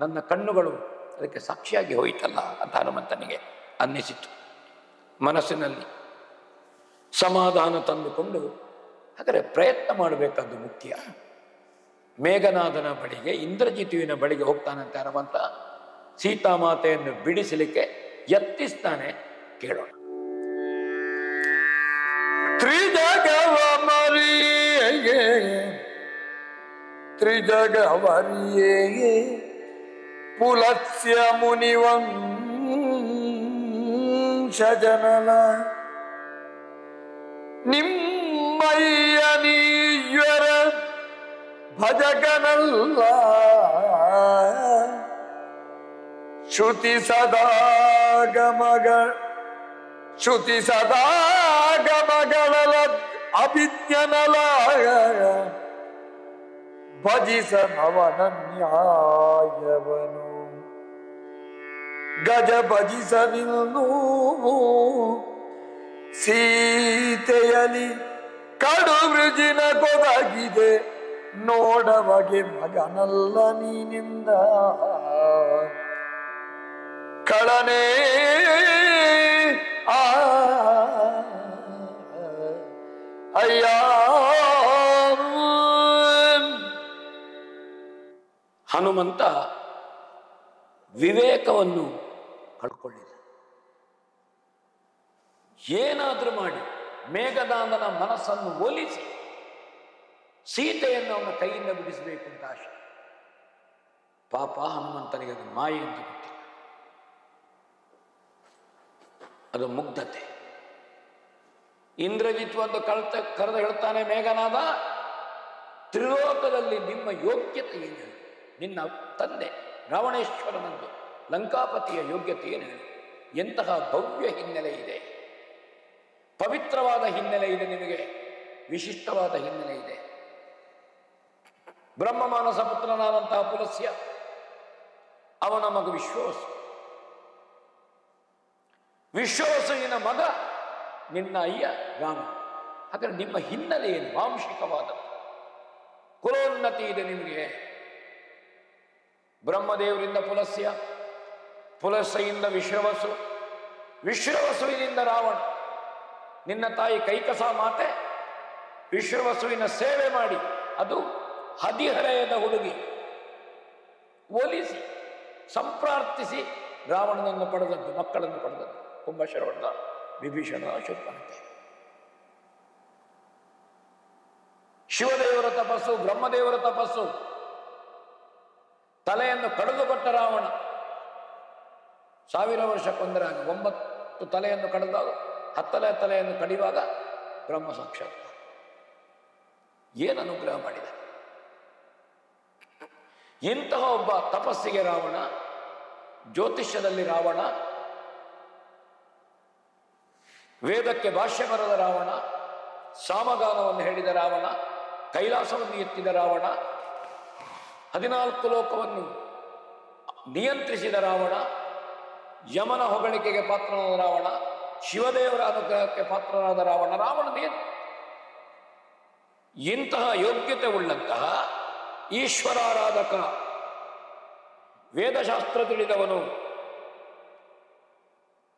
ನನ್ನ ಕಣ್ಣುಗಳು ಅದಕ್ಕೆ ಸಾಕ್ಷಿಯಾಗಿ ಹೋಯಿತಲ್ಲ ಅಂತ ಹನುಮಂತನಿಗೆ ಅನ್ನಿಸಿತು. ಮನಸ್ಸಿನಲ್ಲಿ ಸಮಾಧಾನ ತಂದುಕೊಂಡು, ಹಾಗಾದರೆ ಪ್ರಯತ್ನ ಮಾಡಬೇಕಾದ್ದು ಮುಖ್ಯ. ಮೇಘನಾದನ ಬಳಿಗೆ, ಇಂದ್ರಜಿತುವಿನ ಬಳಿಗೆ ಹೋಗ್ತಾನಂತೆ ಹನುಮಂತ. ಸೀತಾಮಾತೆಯನ್ನು ಬಿಡಿಸಲಿಕ್ಕೆ ಎತ್ತಿಸ್ತಾನೆ, ಕೇಳೋಣ. ತ್ರಿಜಗವ ಮರಿಯೇ ತ್ರಿಜಗವರಿಯೇ ಪುಲತ್ಸ್ಯ ಮುನಿವಂಶಜನಲ ನಿಮ್ಮಯ್ಯನೀಶ್ವರ ಭಜಗನಲ್ಲ ಶ್ರುತಿ ಸದಾಗಮಗಳ ಅಭಿಜ್ಞನಲ ಭಜಿಸನವನ ನ್ಯಾಯವನು ಗಜ ಭಜಿಸನಿಲ್ಲು ಸೀತೆಯಲಿ ಕಡು ವೃಜಿನ ಕೊದಗಿದೆ ನೋಡವಗೆ ಮಗನಲ್ಲ ನೀನಿಂದ ಕಳನೇ ಅಯ್ಯ. ಹನುಮಂತ ವಿವೇಕವನ್ನು ಕಳ್ಕೊಳ್ಳಿಲ್ಲ. ಏನಾದ್ರೂ ಮಾಡಿ ಮೇಘನಾದನ ಮನಸ್ಸನ್ನು ಒಲಿಸಿ ಸೀತೆಯನ್ನು ಅವನ ಕೈಯಿಂದ ಬಿಡಿಸಬೇಕು ಅಂತ ಆಶೆ. ಪಾಪ ಹನುಮಂತನಿಗೆ ಅದು ಮಾಯೆ ಅಂತ ಗೊತ್ತಿಲ್ಲ, ಅದು ಮುಗ್ಧತೆ. ಇಂದ್ರಜಿತ್ ಒಂದು ಕರೆದು ಹೇಳ್ತಾನೆ, ಮೇಘನಾದ, ತ್ರಿಲೋಕದಲ್ಲಿ ನಿಮ್ಮ ಯೋಗ್ಯತೆ ಏನು ಹೇಳಿ? ನಿನ್ನ ತಂದೆ ರಾವಣೇಶ್ವರನಂದು ಲಂಕಾಪತಿಯ ಯೋಗ್ಯತೆ ಏನು ಹೇಳಿ? ಎಂತಹ ಭವ್ಯ ಹಿನ್ನೆಲೆ ಇದೆ, ಪವಿತ್ರವಾದ ಹಿನ್ನೆಲೆ ಇದೆ, ನಿಮಗೆ ವಿಶಿಷ್ಟವಾದ ಹಿನ್ನೆಲೆ ಇದೆ. ಬ್ರಹ್ಮಮಾನಸ ಪುತ್ರನಾದಂತಹ ಪುಲಸ್ಯ, ಅವನ ಮಗ ವಿಶ್ವವಸು, ವಿಶ್ವವಸುವಿನ ಮಗ ನಿನ್ನ ಅಯ್ಯ ರಾಮ. ಹಾಗಾದ್ರೆ ನಿಮ್ಮ ಹಿನ್ನೆಲೆ ಏನು? ವಾಂಶಿಕವಾದದ್ದು, ಕುಲೋನ್ನತಿ ಇದೆ ನಿಮಗೆ. ಬ್ರಹ್ಮದೇವರಿಂದ ಪುಲಸ್ಯ, ಪುಲಸ್ಯೆಯಿಂದ ವಿಶ್ವವಸು, ವಿಶ್ವವಸುವಿನಿಂದ ರಾವಣ. ನಿನ್ನ ತಾಯಿ ಕೈಕಸ ಮಾತೆ ವಿಶ್ವವಸುವಿನ ಸೇವೆ ಮಾಡಿ, ಅದು ಹದಿಹರೆಯದ ಹುಡುಗಿ, ಒಲಿಸಿ ಸಂಪ್ರಾರ್ಥಿಸಿ ರಾವಣನನ್ನು ಪಡೆದದ್ದು, ಮಕ್ಕಳನ್ನು ಪಡೆದದ್ದು ಕುಂಭಶರವಣ, ವಿಭೀಷಣ, ಶೂರ್ಪನಖೆ. ಶಿವದೇವರ ತಪಸ್ಸು, ಬ್ರಹ್ಮದೇವರ ತಪಸ್ಸು, ತಲೆಯನ್ನು ಕಡಿದುಕೊಟ್ಟ ರಾವಣ 1000 ವರ್ಷಕ್ಕೊಂದರಾಗಿ 9 ತಲೆಯನ್ನು ಕಡಿದಾಗ 10ನೇ ತಲೆಯನ್ನು ಕಡಿಯುವಾಗ ಬ್ರಹ್ಮ ಸಾಕ್ಷಾತ್. ಏನು ಅನುಗ್ರಹ ಮಾಡಿದ! ಇಂತಹ ಒಬ್ಬ ತಪಸ್ಸಿಗೆ ರಾವಣ, ಜ್ಯೋತಿಷ್ಯದಲ್ಲಿ ರಾವಣ, ವೇದಕ್ಕೆ ಭಾಷ್ಯ ಬರೆದ ರಾವಣ, ಸಾಮಗಾನವನ್ನು ಹೇಳಿದ ರಾವಣ, ಕೈಲಾಸವನ್ನು ಎತ್ತಿದ ರಾವಣ, 14 ಲೋಕವನ್ನು ನಿಯಂತ್ರಿಸಿದ ರಾವಣ, ಯಮನ ಹೊಗಳಿಕೆಗೆ ಪಾತ್ರನಾದ ರಾವಣ, ಶಿವದೇವರ ಅನುಗ್ರಹಕ್ಕೆ ಪಾತ್ರನಾದ ರಾವಣ. ರಾವಣನೇನು? ಇಂತಹ ಯೋಗ್ಯತೆ ಉಳ್ಳಂತಹ ಈಶ್ವರಾರಾಧಕ, ವೇದಶಾಸ್ತ್ರ ತಿಳಿದವನು,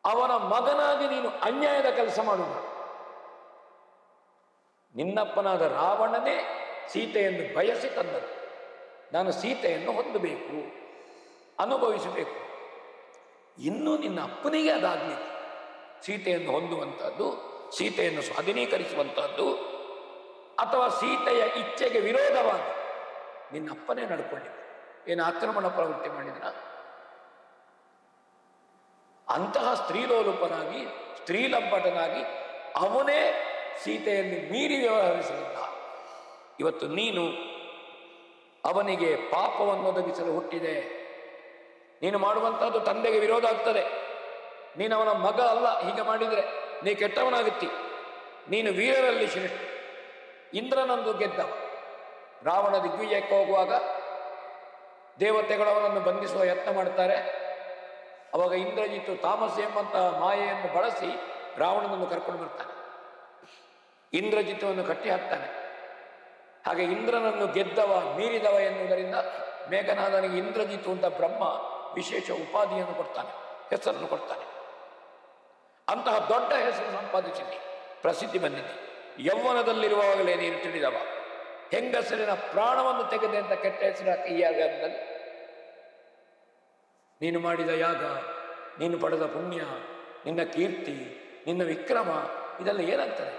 ಅವನ ಮಗನಾಗಿ ನೀನು ಅನ್ಯಾಯದ ಕೆಲಸ ಮಾಡುವ. ನಿನ್ನಪ್ಪನಾದ ರಾವಣನೇ ಸೀತೆಯನ್ನು ಬಯಸಿ ತಂದದ್ದು. ನಾನು ಸೀತೆಯನ್ನು ಹೊಂದಬೇಕು, ಅನುಭವಿಸಬೇಕು. ಇನ್ನೂ ನಿನ್ನ ಅಪ್ಪನಿಗೆ ಅದಾಗಲಿಲ್ಲ. ಸೀತೆಯನ್ನು ಹೊಂದುವಂತಹದ್ದು, ಸೀತೆಯನ್ನು ಸ್ವಾಧೀನೀಕರಿಸುವಂತಹದ್ದು, ಅಥವಾ ಸೀತೆಯ ಇಚ್ಛೆಗೆ ವಿರೋಧವಾಗಿ ನಿನ್ನಪ್ಪನೇ ನಡ್ಕೊಂಡಿದ್ದ. ಏನು ಆಕ್ರಮಣ ಪ್ರವೃತ್ತಿ ಮಾಡಿದ? ಅಂತಹ ಸ್ತ್ರೀಲೋಲುಪನಾಗಿ, ಸ್ತ್ರೀಲಂಪಟನಾಗಿ ಅವನೇ ಸೀತೆಯನ್ನು ಮೀರಿ ವ್ಯವಹರಿಸಲಿಲ್ಲ. ಇವತ್ತು ನೀನು ಅವನಿಗೆ ಪಾಪವನ್ನು ಒದಗಿಸಲು ಹುಟ್ಟಿದೆ. ನೀನು ಮಾಡುವಂತಹದ್ದು ತಂದೆಗೆ ವಿರೋಧ ಆಗ್ತದೆ. ನೀನು ಅವನ ಮಗ ಅಲ್ಲ. ಹೀಗೆ ಮಾಡಿದರೆ ನೀ ಕೆಟ್ಟವನಾಗುತ್ತಿ. ನೀನು ವೀರರಲ್ಲಿ ಶ್ರೇಷ್ಠ. ಇಂದ್ರನಂದು ಗೆದ್ದವ. ರಾವಣ ದಿಗ್ವಿಜಯಕ್ಕೆ ಹೋಗುವಾಗ ದೇವತೆಗಳು ಅವನನ್ನು ಬಂಧಿಸುವ ಯತ್ನ ಮಾಡ್ತಾರೆ. ಅವಾಗ ಇಂದ್ರಜಿತ್ತು ತಾಮಸ ಎಂಬಂತಹ ಮಾಯೆಯನ್ನು ಬಳಸಿ ರಾವಣನನ್ನು ಕರ್ಕೊಂಡು ಬರ್ತಾನೆ. ಇಂದ್ರಜಿತ್ತವನ್ನು ಕಟ್ಟಿ ಹಾಕ್ತಾನೆ. ಹಾಗೆ ಇಂದ್ರನನ್ನು ಗೆದ್ದವ, ಮೀರಿದವ ಎನ್ನುವುದರಿಂದ ಮೇಘನಾದನಿಗೆ ಇಂದ್ರಜಿತ್ತು ಅಂತ ಬ್ರಹ್ಮ ವಿಶೇಷ ಉಪಾಧಿಯನ್ನು ಕೊಡ್ತಾನೆ, ಹೆಸರನ್ನು ಕೊಡ್ತಾನೆ. ಅಂತಹ ದೊಡ್ಡ ಹೆಸರು ಸಂಪಾದಿಸಿದ್ದಿ, ಪ್ರಸಿದ್ಧಿ ಬಂದಿದ್ದಿ. ಯೌವನದಲ್ಲಿರುವಾಗಲೇ ನೀನು ತಿಳಿದವ. ಹೆಂಗಸರಿನ ಪ್ರಾಣವನ್ನು ತೆಗೆದೆ ಅಂತ ಕೆಟ್ಟ ಹೆಸರು ಹಾಕಿ ಈ ಯಾಗದಲ್ಲಿ ನೀನು ಮಾಡಿದ ಯಾಗ ನೀನು ಪಡೆದ ಪುಣ್ಯ, ನಿನ್ನ ಕೀರ್ತಿ, ನಿನ್ನ ವಿಕ್ರಮ ಇದೆಲ್ಲ ಏನಾಗ್ತದೆ?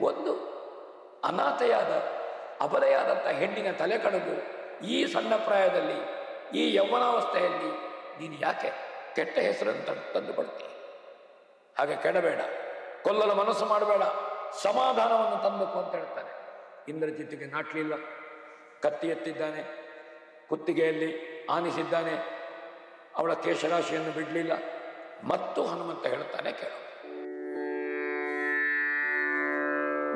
ಒಂದು ಅನಾಥೆಯಾದ ಅಬಲೆಯಾದಂಥ ಹೆಣ್ಣಿನ ತಲೆ ಕಡೆದು ಈ ಸಣ್ಣ ಪ್ರಾಯದಲ್ಲಿ, ಈ ಯೌವನಾವಸ್ಥೆಯಲ್ಲಿ ನೀನು ಯಾಕೆ ಕೆಟ್ಟ ಹೆಸರನ್ನು ತಂದು ಕೊಡ್ತೀಯ? ಹಾಗೆ ಕೆಡಬೇಡ, ಕೊಲ್ಲಲು ಮನಸ್ಸು ಮಾಡಬೇಡ, ಸಮಾಧಾನವನ್ನು ತಂದುಕೋ ಅಂತ ಹೇಳ್ತಾನೆ. ಇಂದ್ರಜಿತ್ತಿಗೆ ನಾಟ್ಲಿಲ್ಲ, ಕತ್ತಿ ಎತ್ತಿದ್ದಾನೆ, ಕುತ್ತಿಗೆಯಲ್ಲಿ ಆನಿಸಿದ್ದಾನೆ, ಅವಳ ಕೇಶರಾಶಿಯನ್ನು ಬಿಡಲಿಲ್ಲ. ಮತ್ತು ಹನುಮಂತ ಹೇಳ್ತಾನೆ, ಕೇಳು.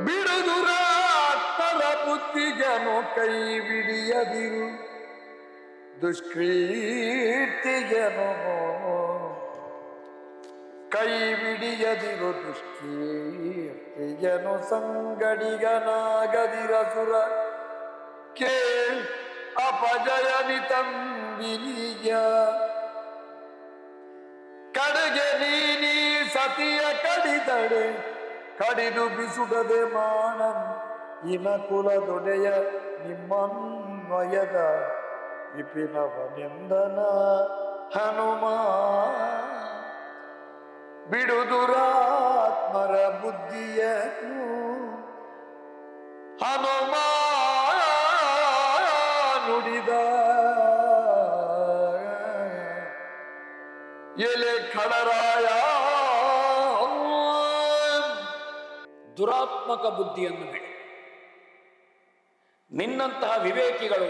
ಬಿಡುದುರಾತ್ಮರ ಬುದ್ಧಿಗನು ಕೈ ಬಿಡಿಯದಿರು, ದುಷ್ಕೀರ್ತಿಗನು ಕೈ ಬಿಡಿಯದಿರು, ದುಷ್ಕೀರ್ತಿಗನು ಸಂಗಡಿಗನಾಗದಿರಸುರ ಕೇಳ್ ಅಪಜಯನಿ ತಂಬಿನಿಯ ಕಡೆಗೆ ನೀನೀ ಸತಿಯ ಕಡಿದಡೆ ಕಡಿದು ಬಿಸುಡದೆ ಮಾನನ್ ಇನ ಕುಲದೊಡೆಯ ನಿಮ್ಮನ್ವಯದ ವಿಪಿನವನೆಂದನ ಹನುಮ. ಬಿಡುದುರಾತ್ಮರ ಬುದ್ಧಿಯನ್ನು ಹನುಮ ನುಡಿದ. ಎಲೆ ಖಳರಾಯ, ದುರಾತ್ಮಕ ಬುದ್ಧಿಯನ್ನು ಬಿಡಿ. ನಿನ್ನಂತಹ ವಿವೇಕಿಗಳು